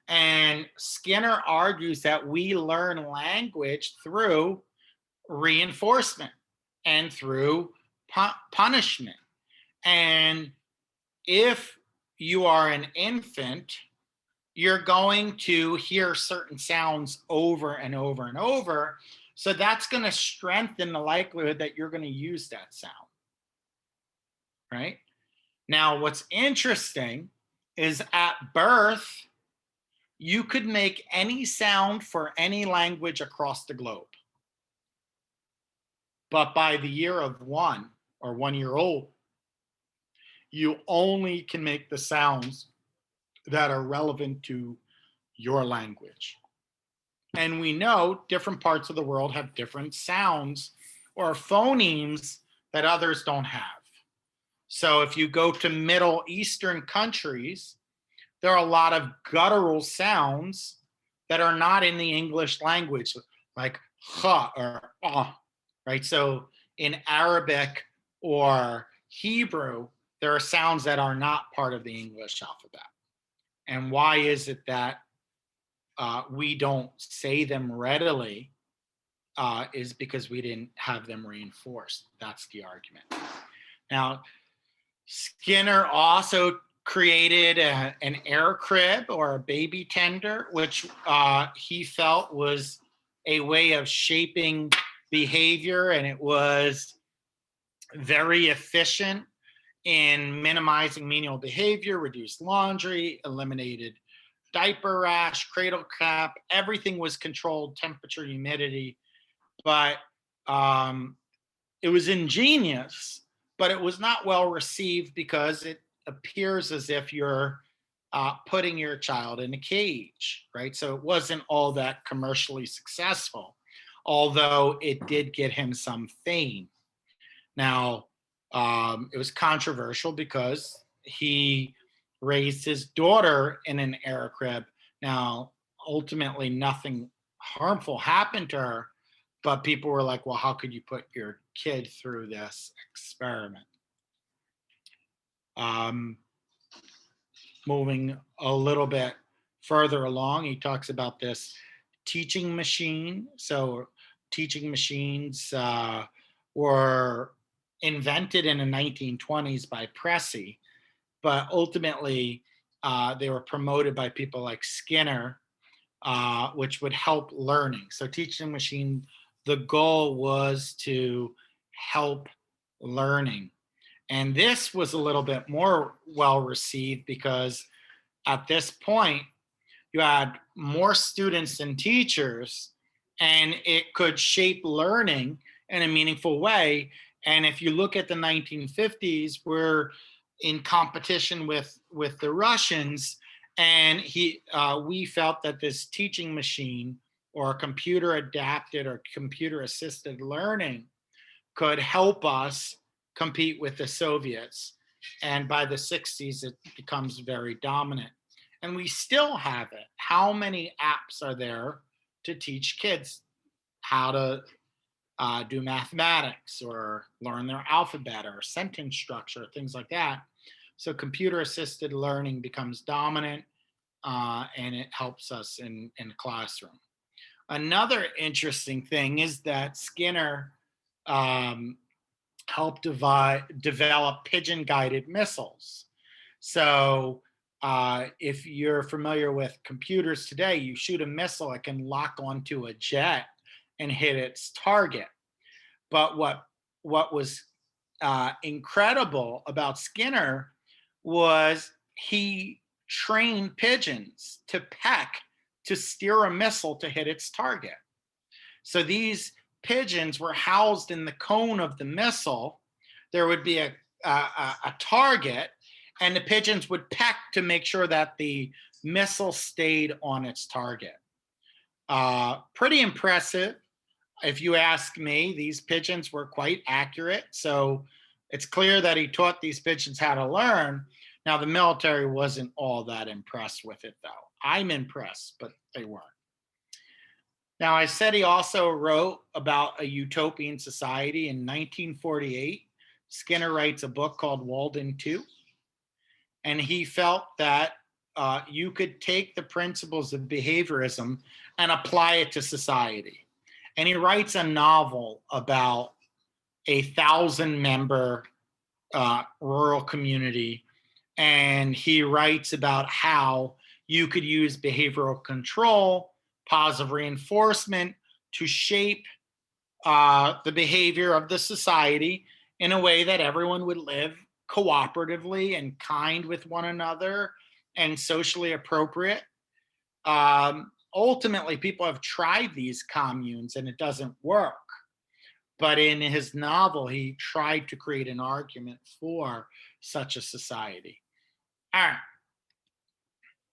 And Skinner argues that we learn language through reinforcement and through punishment. And if you are an infant, you're going to hear certain sounds over and over and over. So that's going to strengthen the likelihood that you're going to use that sound, right? Now, what's interesting is at birth, you could make any sound for any language across the globe. But by the year of 1 or 1 year old, you only can make the sounds that are relevant to your language. And we know different parts of the world have different sounds or phonemes that others don't have. So if you go to Middle Eastern countries, there are a lot of guttural sounds that are not in the English language, like ha or ah, right? So in Arabic or Hebrew, there are sounds that are not part of the English alphabet. And why is it that we don't say them readily? Is because we didn't have them reinforced. That's the argument. Now, Skinner also created an air crib or a baby tender, which he felt was a way of shaping behavior, and it was very efficient in minimizing menial behavior, reduced laundry, eliminated diaper rash, cradle cap, everything was controlled, temperature, humidity, but it was ingenious, but it was not well received because it appears as if you're putting your child in a cage, right? So it wasn't all that commercially successful, although it did get him some fame. Now, it was controversial because he raised his daughter in an air crib. Now, ultimately, nothing harmful happened to her, but people were like, well, how could you put your kid through this experiment? Moving a little bit further along, he talks about this teaching machine. So teaching machines were invented in the 1920s by Pressey, but ultimately they were promoted by people like Skinner, which would help learning. So teaching machine, the goal was to help learning. And this was a little bit more well received because at this point, you had more students than teachers, and it could shape learning in a meaningful way. And if you look at the 1950s, we're in competition with the Russians, and we felt that this teaching machine or computer adapted or computer assisted learning could help us compete with the Soviets. And by the 60s, it becomes very dominant. And we still have it. How many apps are there to teach kids how to do mathematics or learn their alphabet or sentence structure, things like that? So computer assisted learning becomes dominant, and it helps us in the classroom. Another interesting thing is that Skinner helped develop pigeon guided missiles. So if you're familiar with computers today, you shoot a missile, it can lock onto a jet and hit its target. But what was incredible about Skinner was he trained pigeons to peck to steer a missile to hit its target. So these pigeons were housed in the cone of the missile. There would be a target, and the pigeons would peck to make sure that the missile stayed on its target. Pretty impressive. If you ask me, these pigeons were quite accurate. So it's clear that he taught these pigeons how to learn. Now, the military wasn't all that impressed with it, though. I'm impressed, but they weren't. Now, I said he also wrote about a utopian society in 1948. Skinner writes a book called Walden 2. And he felt that you could take the principles of behaviorism and apply it to society. And he writes a novel about a 1,000-member rural community. And he writes about how you could use behavioral control, positive reinforcement to shape the behavior of the society in a way that everyone would live cooperatively and kind with one another and socially appropriate. Ultimately, people have tried these communes and it doesn't work. But in his novel, he tried to create an argument for such a society. All right.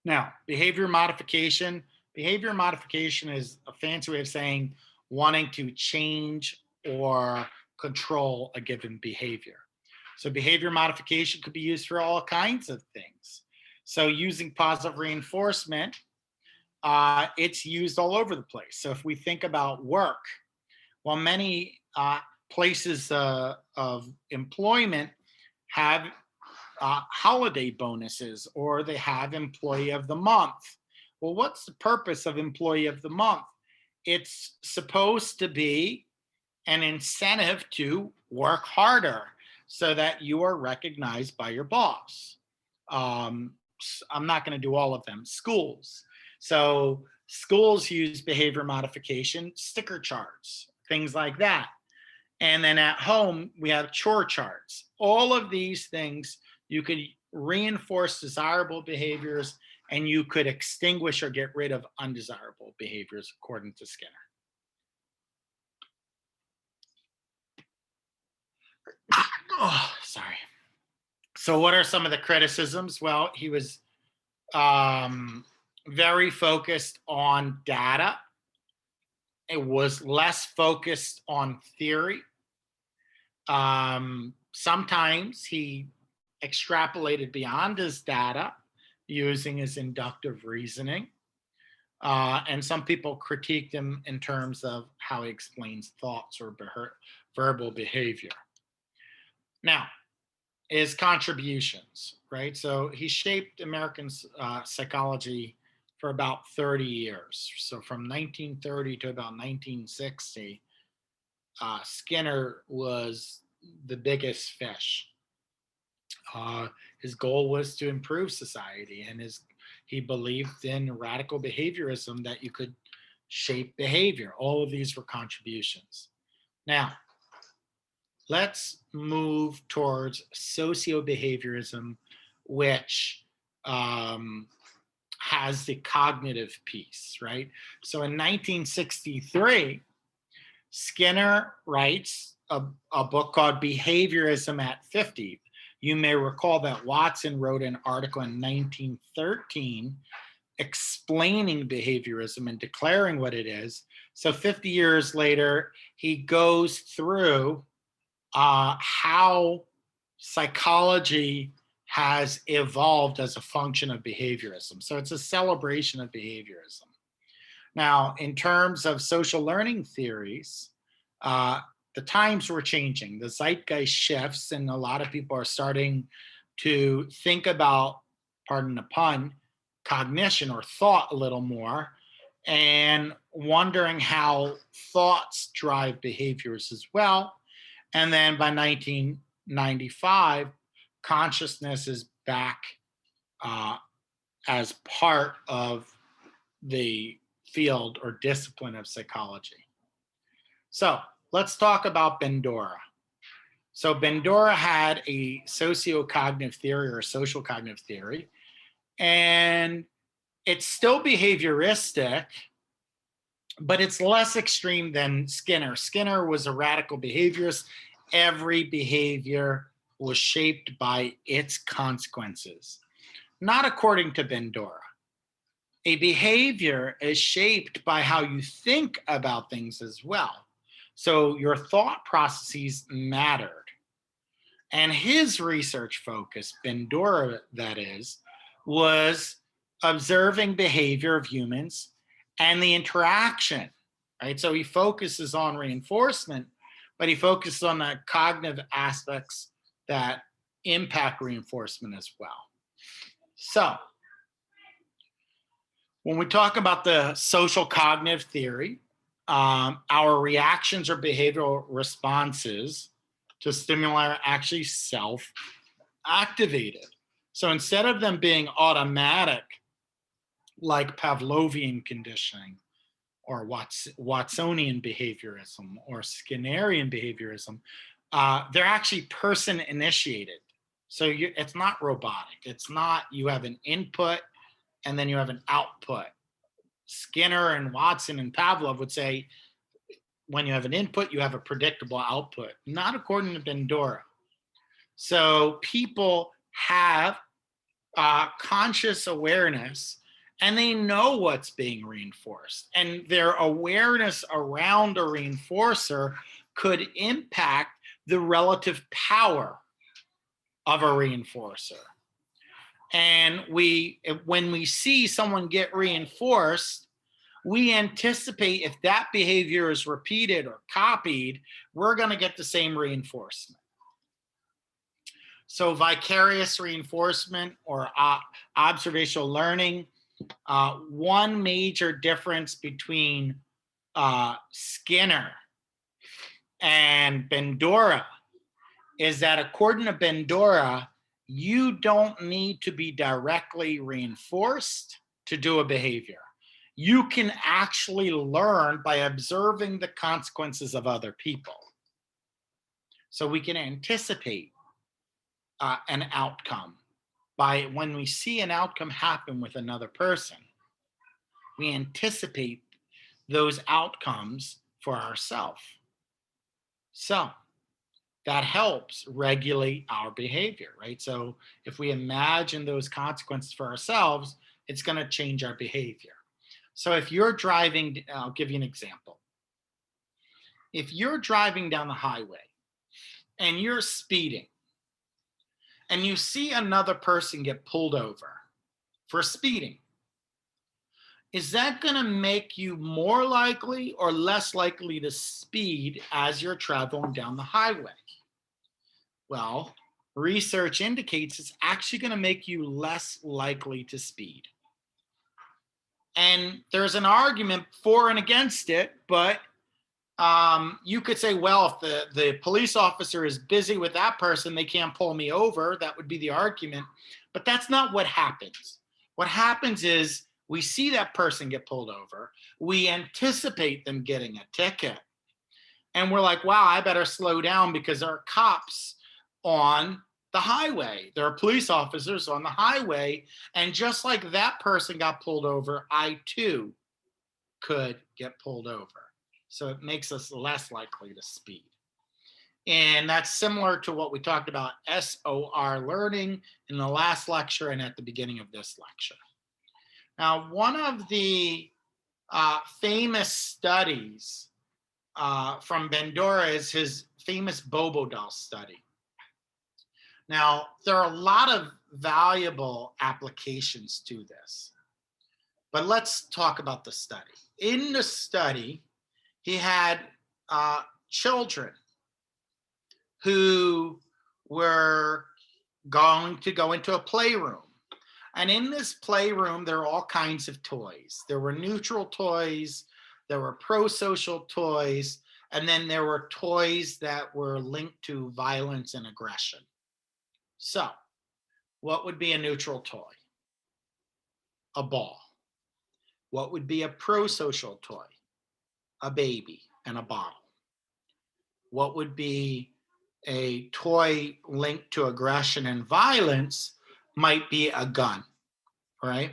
Now, behavior modification. Behavior modification is a fancy way of saying wanting to change or control a given behavior. So behavior modification could be used for all kinds of things. So using positive reinforcement, it's used all over the place. So if we think about work, well, many places of employment have holiday bonuses, or they have employee of the month. Well, what's the purpose of employee of the month? It's supposed to be an incentive to work harder so that you are recognized by your boss. I'm not going to do all of them. Schools. So schools use behavior modification, sticker charts, things like that. And then at home, we have chore charts. All of these things, you could reinforce desirable behaviors and you could extinguish or get rid of undesirable behaviors, according to Skinner. Oh, sorry. So what are some of the criticisms? Well, he was very focused on data. It was less focused on theory. Sometimes he extrapolated beyond his data using his inductive reasoning. And some people critiqued him in terms of how he explains thoughts or verbal behavior. Now, his contributions, right? So he shaped American psychology for about 30 years. So from 1930 to about 1960, Skinner was the biggest fish. His goal was to improve society, and he believed in radical behaviorism, that you could shape behavior. All of these were contributions. Now, let's move towards socio-behaviorism, which has the cognitive piece, right? So in 1963, Skinner writes a book called Behaviorism at 50. You may recall that Watson wrote an article in 1913 explaining behaviorism and declaring what it is. So 50 years later, he goes through how psychology has evolved as a function of behaviorism. So it's a celebration of behaviorism. Now, in terms of social learning theories, the times were changing. The zeitgeist shifts, and a lot of people are starting to think about, pardon the pun, cognition or thought a little more, and wondering how thoughts drive behaviors as well. And then by 1995, consciousness is back as part of the field or discipline of psychology. So let's talk about Bandura. So Bandura had a socio-cognitive theory or social cognitive theory, and it's still behavioristic, but it's less extreme than Skinner. Skinner was a radical behaviorist. Every behavior was shaped by its consequences, not according to Bandura. A behavior is shaped by how you think about things as well. So your thought processes mattered. And his research focus, Bandura that is, was observing behavior of humans and the interaction, right? So he focuses on reinforcement, but he focuses on the cognitive aspects that impact reinforcement as well. So when we talk about the social cognitive theory, our reactions or behavioral responses to stimuli are actually self-activated. So instead of them being automatic, like Pavlovian conditioning or Watsonian behaviorism or Skinnerian behaviorism, they're actually person-initiated. So it's not robotic. It's not you have an input and then you have an output. Skinner and Watson and Pavlov would say, when you have an input, you have a predictable output, not according to Bandura. So people have conscious awareness, and they know what's being reinforced. And their awareness around a reinforcer could impact the relative power of a reinforcer. And when we see someone get reinforced, we anticipate if that behavior is repeated or copied, we're going to get the same reinforcement. So vicarious reinforcement or observational learning, one major difference between Skinner and Bandura is that according to Bandura, you don't need to be directly reinforced to do a behavior. You can actually learn by observing the consequences of other people. So we can anticipate an outcome by when we see an outcome happen with another person, we anticipate those outcomes for ourselves. So that helps regulate our behavior, right? So if we imagine those consequences for ourselves, it's going to change our behavior. So if you're driving, I'll give you an example. If you're driving down the highway and you're speeding and you see another person get pulled over for speeding, is that going to make you more likely or less likely to speed as you're traveling down the highway? Well, research indicates it's actually going to make you less likely to speed. And there's an argument for and against it, but You could say, well, if the police officer is busy with that person, they can't pull me over. That would be the argument. But that's not what happens. What happens is we see that person get pulled over. We anticipate them getting a ticket. And we're like, wow, I better slow down because there are cops on the highway. There are police officers on the highway. And just like that person got pulled over, I too could get pulled over. So it makes us less likely to speed. And that's similar to what we talked about SOR learning in the last lecture and at the beginning of this lecture. Now, one of the famous studies from Bandura is his famous Bobo doll study. Now, there are a lot of valuable applications to this, but let's talk about the study. In the study, he had children who were going to go into a playroom. And in this playroom, there are all kinds of toys. There were neutral toys, there were pro-social toys, and then there were toys that were linked to violence and aggression. So, what would be a neutral toy? A ball. What would be a pro-social toy? A baby and a bottle. What would be a toy linked to aggression and violence? Might be a gun, right?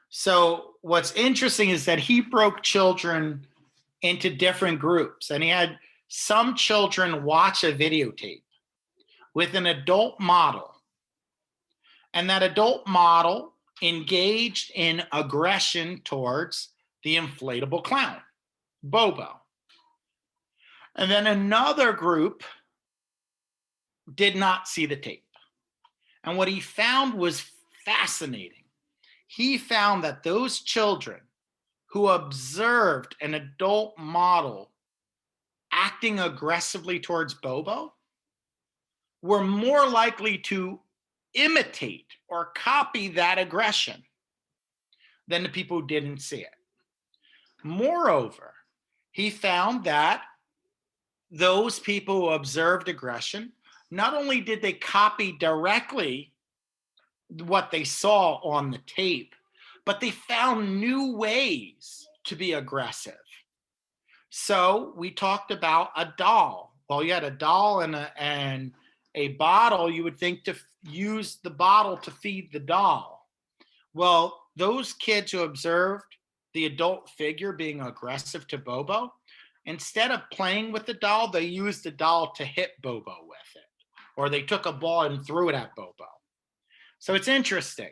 So what's interesting is that he broke children into different groups, and he had some children watch a videotape with an adult model, and that adult model engaged in aggression towards the inflatable clown, Bobo. And then another group did not see the tape. And what he found was fascinating. He found that those children who observed an adult model acting aggressively towards Bobo were more likely to imitate or copy that aggression than the people who didn't see it. Moreover, he found that those people who observed aggression, not only did they copy directly what they saw on the tape, but they found new ways to be aggressive. So we talked about a doll. Well, you had a doll and a bottle. You would think to use the bottle to feed the doll. Well, those kids who observed the adult figure being aggressive to Bobo, instead of playing with the doll, they used the doll to hit Bobo with it. Or they took a ball and threw it at Bobo. So it's interesting.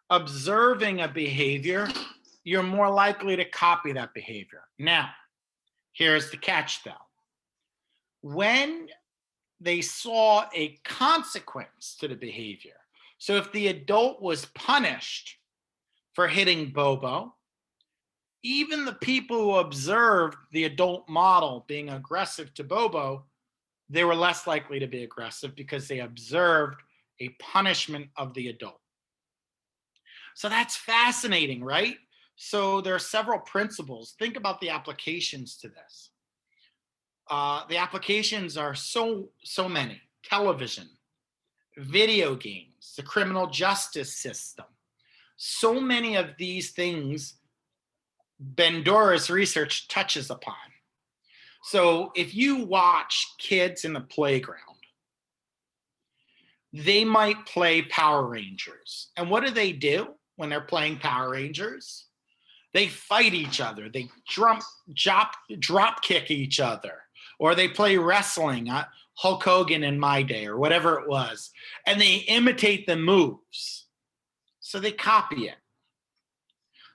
Observing a behavior, you're more likely to copy that behavior. Now, here's the catch though. When they saw a consequence to the behavior, so if the adult was punished for hitting Bobo, even the people who observed the adult model being aggressive to Bobo, they were less likely to be aggressive because they observed a punishment of the adult. So that's fascinating, right? So there are several principles. Think about the applications to this. The applications are so many. Television, video games, the criminal justice system. So many of these things Bandura's research touches upon. So if you watch kids in the playground, they might play Power Rangers. And what do when they're playing Power Rangers? They fight each other. They drop kick each other. Or they play wrestling, Hulk Hogan in my day, or whatever it was. And they imitate the moves. So they copy it.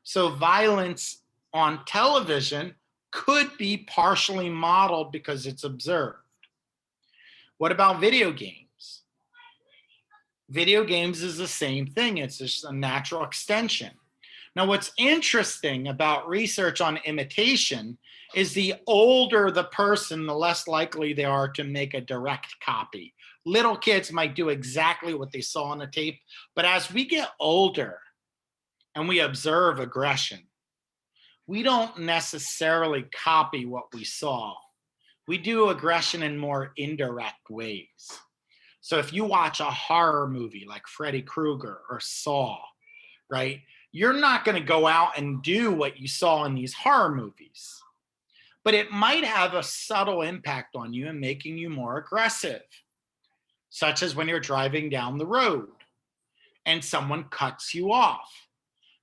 So violence on television could be partially modeled because it's observed. What about video games? Video games is the same thing. It's just a natural extension. Now, what's interesting about research on imitation is the older the person, the less likely they are to make a direct copy. Little kids might do exactly what they saw on the tape, but as we get older and we observe aggression, we don't necessarily copy what we saw. We do aggression in more indirect ways. So if you watch a horror movie like Freddy Krueger or Saw, right, you're not going to go out and do what you saw in these horror movies, but it might have a subtle impact on you and making you more aggressive, such as when you're driving down the road and someone cuts you off.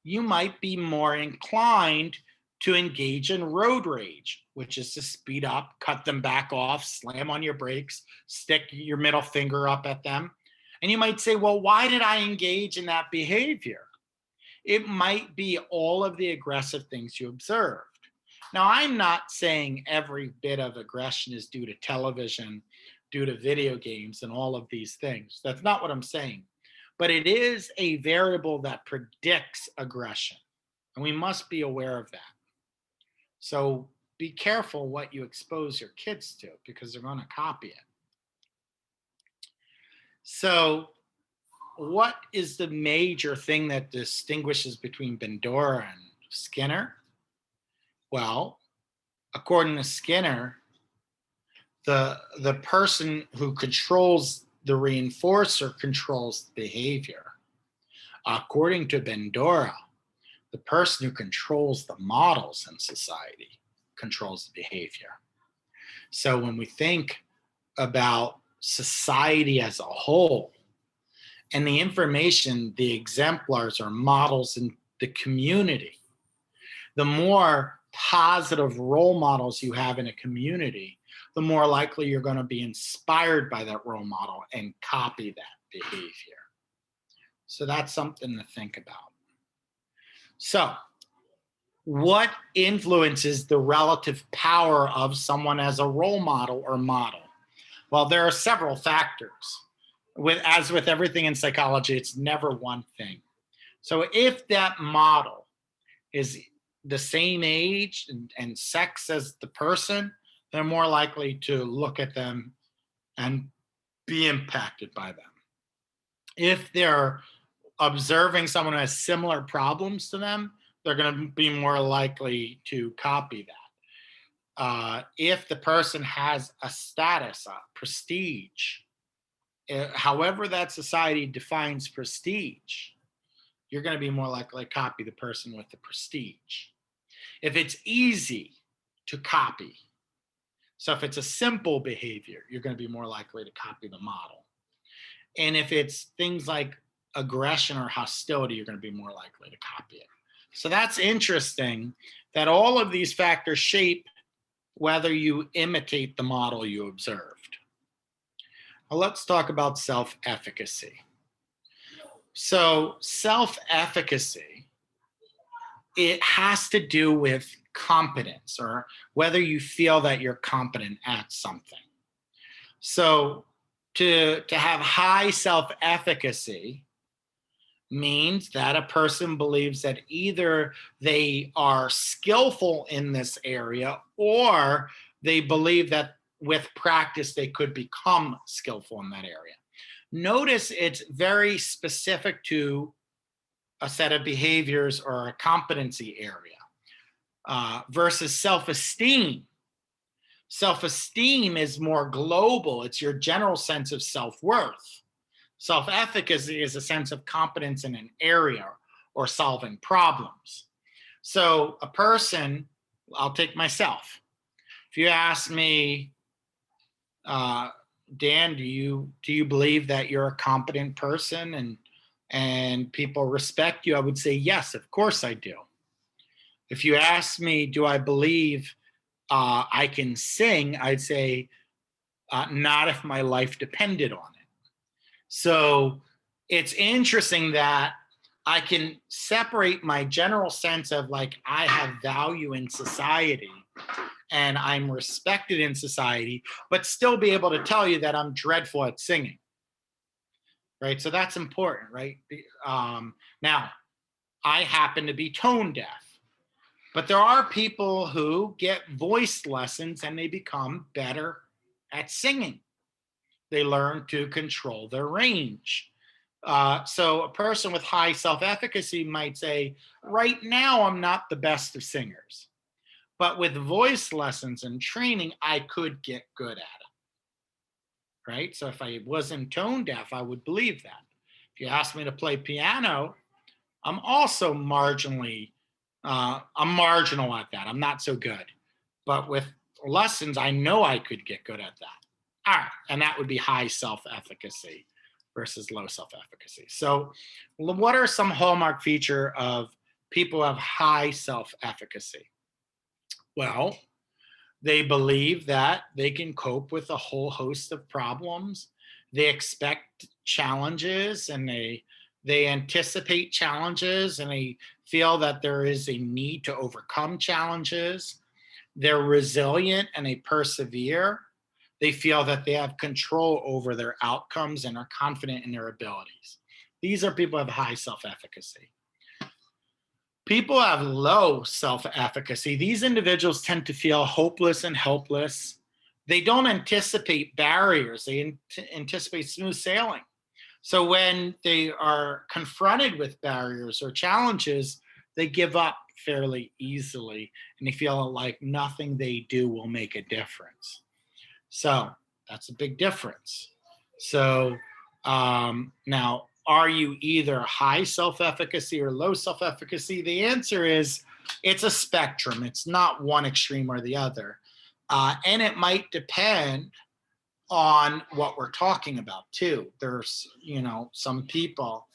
You might be more inclined to engage in road rage, which is to speed up, cut them back off, slam on your brakes, stick your middle finger up at them. And you might say, well, why did I engage in that behavior? It might be all of the aggressive things you observed. Now, I'm not saying every bit of aggression is due to television, due to video games, and all of these things. That's not what I'm saying. But it is a variable that predicts aggression, and we must be aware of that. So be careful what you expose your kids to, because they're going to copy it. So what is the major thing that distinguishes between Bandura and Skinner? Well, according to Skinner, the person who controls the reinforcer controls the behavior. According to Bandura, the person who controls the models in society controls the behavior. So when we think about society as a whole and the information, the exemplars or models in the community, the more positive role models you have in a community, the more likely you're going to be inspired by that role model and copy that behavior. So that's something to think about. So, what influences the relative power of someone as a role model or model? Well, there are several factors. As with everything in psychology, it's never one thing. So if that model is the same age and sex as the person, they're more likely to look at them and be impacted by them. If they're observing someone who has similar problems to them, they're going to be more likely to copy that. If the person has a status, a prestige, however that society defines prestige, you're going to be more likely to copy the person with the prestige. If it's easy to copy, so if it's a simple behavior, you're going to be more likely to copy the model. And if it's things like aggression or hostility, you're going to be more likely to copy it. So that's interesting that all of these factors shape whether you imitate the model you observed. Now let's talk about self-efficacy. So self-efficacy, it has to do with competence, or whether you feel that you're competent at something. So to have high self-efficacy means that a person believes that either they are skillful in this area, or they believe that with practice they could become skillful in that area. Notice it's very specific to a set of behaviors or a competency area versus self-esteem. Self-esteem is more global. It's your general sense of self-worth. Self-efficacy is a sense of competence in an area or solving problems. So a person, I'll take myself. If you ask me, Dan, do you believe that you're a competent person and people respect you? I would say, yes, of course I do. If you ask me, do I believe I can sing? I'd say, not if my life depended on it. So it's interesting that I can separate my general sense of like, I have value in society and I'm respected in society, but still be able to tell you that I'm dreadful at singing. Right? So that's important, right? Now, I happen to be tone deaf, but there are people who get voice lessons and they become better at singing. They learn to control their range. So a person with high self-efficacy might say, right now, I'm not the best of singers, But with voice lessons and training, I could get good at it, right? So if I wasn't tone deaf, I would believe that. If you ask me to play piano, I'm also I'm marginal at that. I'm not so good. But with lessons, I know I could get good at that. All right. And that would be high self-efficacy versus low self-efficacy. So what are some hallmark feature of people who have high self-efficacy? Well, they believe that they can cope with a whole host of problems. They expect challenges and they anticipate challenges and they feel that there is a need to overcome challenges. They're resilient and they persevere. They feel that they have control over their outcomes and are confident in their abilities. These are people who have high self-efficacy. People have low self-efficacy. These individuals tend to feel hopeless and helpless. They don't anticipate barriers. They anticipate smooth sailing. So when they are confronted with barriers or challenges, they give up fairly easily and they feel like nothing they do will make a difference. So that's a big difference. So now, are you either high self-efficacy or low self-efficacy? The answer is it's a spectrum. It's not one extreme or the other. And it might depend on what we're talking about too. There's, some people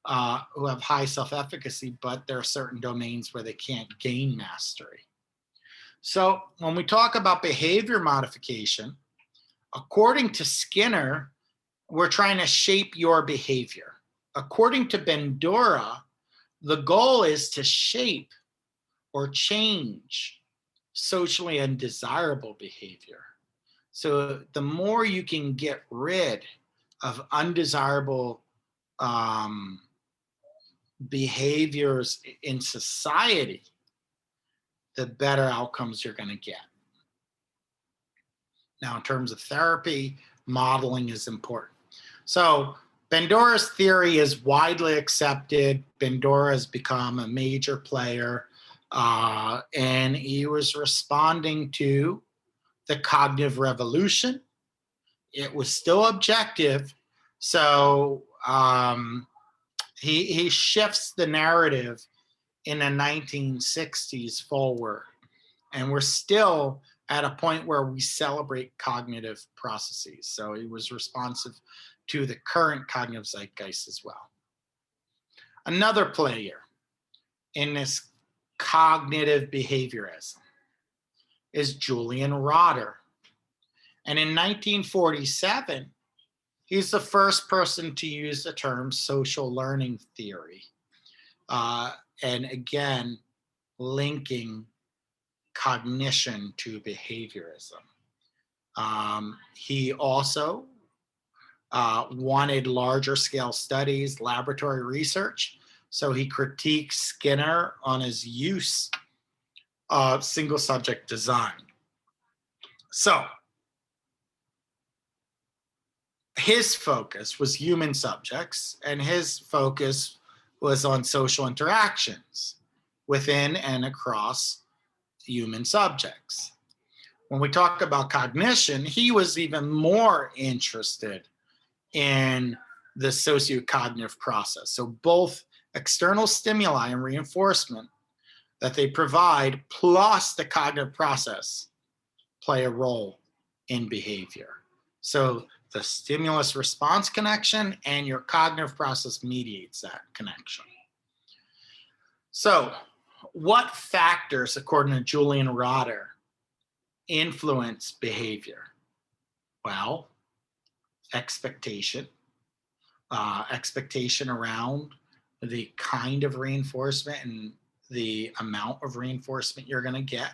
who have high self-efficacy, but there are certain domains where they can't gain mastery. So when we talk about behavior modification, according to Skinner, we're trying to shape your behavior. According to Bandura, the goal is to shape or change socially undesirable behavior. So the more you can get rid of undesirable behaviors in society, the better outcomes you're going to get. Now, in terms of therapy, modeling is important. So Bandura's theory is widely accepted. Bandura has become a major player, and he was responding to the cognitive revolution. It was still objective, so he shifts the narrative in the 1960s forward, and we're still at a point where we celebrate cognitive processes. So he was responsive to the current cognitive zeitgeist as well. Another player in this cognitive behaviorism is Julian Rotter. And in 1947, he's the first person to use the term social learning theory. And again, linking cognition to behaviorism. He also wanted larger scale studies, laboratory research. So he critiqued Skinner on his use of single subject design. So his focus was human subjects, and his focus was on social interactions within and across human subjects. When we talk about cognition, he was even more interested in the socio-cognitive process. So both external stimuli and reinforcement that they provide, plus the cognitive process, play a role in behavior. So the stimulus response connection and your cognitive process mediates that connection. So what factors, according to Julian Rotter, influence behavior? Well, expectation around the kind of reinforcement and the amount of reinforcement you're going to get,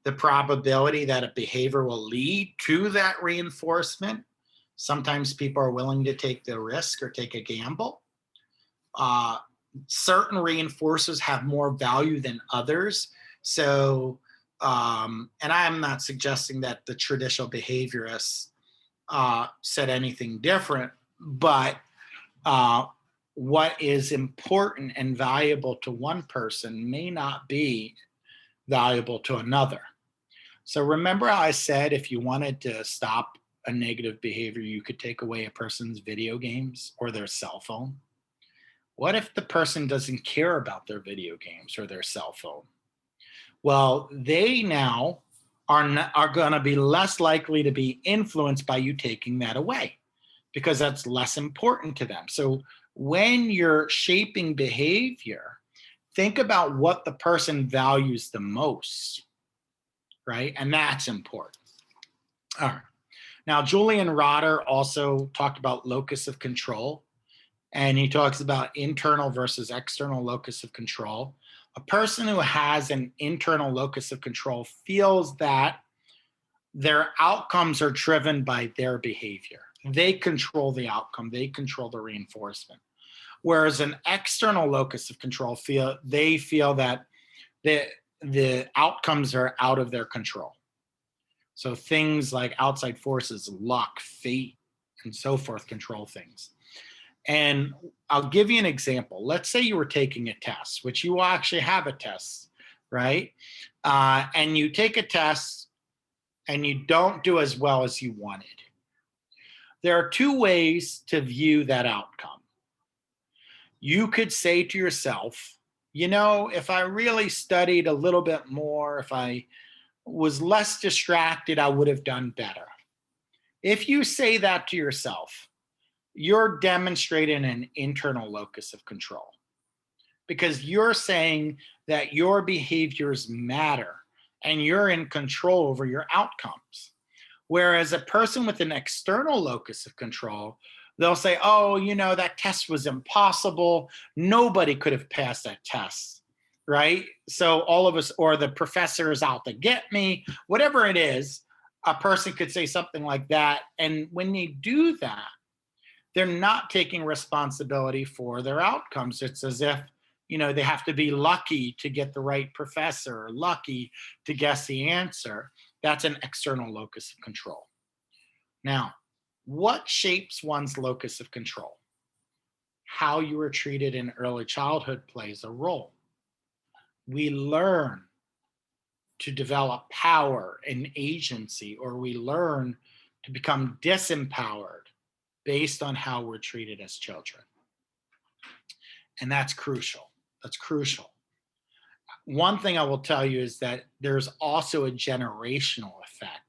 the probability that a behavior will lead to that reinforcement. Sometimes people are willing to take the risk or take a gamble. Certain reinforcers have more value than others. So, and I'm not suggesting that the traditional behaviorists said anything different, but what is important and valuable to one person may not be valuable to another. So remember how I said if you wanted to stop a negative behavior, you could take away a person's video games or their cell phone? What if the person doesn't care about their video games or their cell phone? Well, they now are going to be less likely to be influenced by you taking that away because that's less important to them. So when you're shaping behavior, think about what the person values the most, right? And that's important. All right. Now, Julian Rotter also talked about locus of control, and he talks about internal versus external locus of control. A person who has an internal locus of control feels that their outcomes are driven by their behavior. They control the outcome, they control the reinforcement. Whereas an external locus of control feel that the outcomes are out of their control. So things like outside forces, luck, fate, and so forth control things. And I'll give you an example. Let's say you were taking a test, which you will actually have a test, right? And you take a test and you don't do as well as you wanted. There are two ways to view that outcome. You could say to yourself, you know, if I really studied a little bit more, if I was less distracted, I would have done better. If you say that to yourself, you're demonstrating an internal locus of control because you're saying that your behaviors matter and you're in control over your outcomes. Whereas a person with an external locus of control, they'll say, oh, you know, that test was impossible. Nobody could have passed that test, right? So all of us, or the professor is out to get me, whatever it is, a person could say something like that. And when they do that, they're not taking responsibility for their outcomes. It's as if, you know, they have to be lucky to get the right professor, or lucky to guess the answer. That's an external locus of control. Now, what shapes one's locus of control? How you were treated in early childhood plays a role. We learn to develop power and agency, or we learn to become disempowered based on how we're treated as children. And that's crucial. That's crucial. One thing I will tell you is that there's also a generational effect.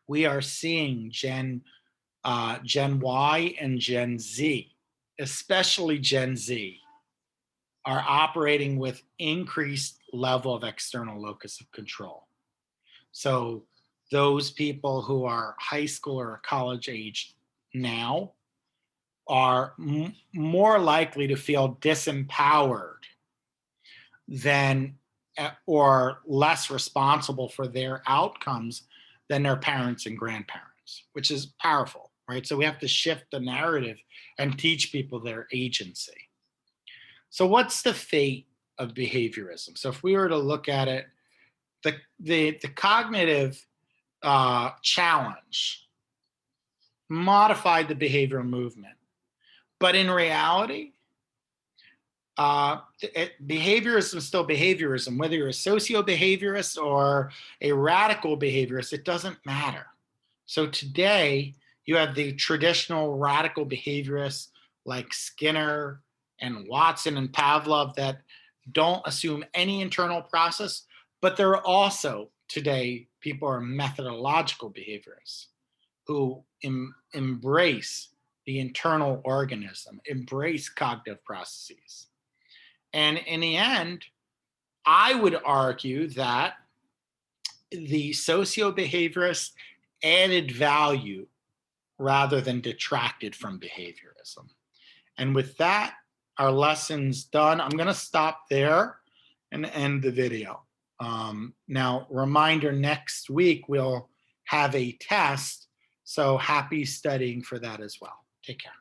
We are seeing Gen Y and Gen Z, especially Gen Z, are operating with increased level of external locus of control. So those people who are high school or college age now are more likely to feel disempowered than or less responsible for their outcomes than their parents and grandparents, which is powerful, right? So we have to shift the narrative and teach people their agency. So what's the fate of behaviorism? So if we were to look at it, the cognitive challenge modified the behavioral movement. But in reality, behaviorism is still behaviorism. Whether you're a socio-behaviorist or a radical behaviorist, it doesn't matter. So today, you have the traditional radical behaviorists like Skinner and Watson and Pavlov that don't assume any internal process, but there are also today people are methodological behaviorists who embrace the internal organism, embrace cognitive processes. And in the end, I would argue that the socio-behaviorists added value rather than detracted from behaviorism. And with that, our lesson's done. I'm going to stop there and end the video. Now, reminder, next week we'll have a test, so happy studying for that as well. Take care.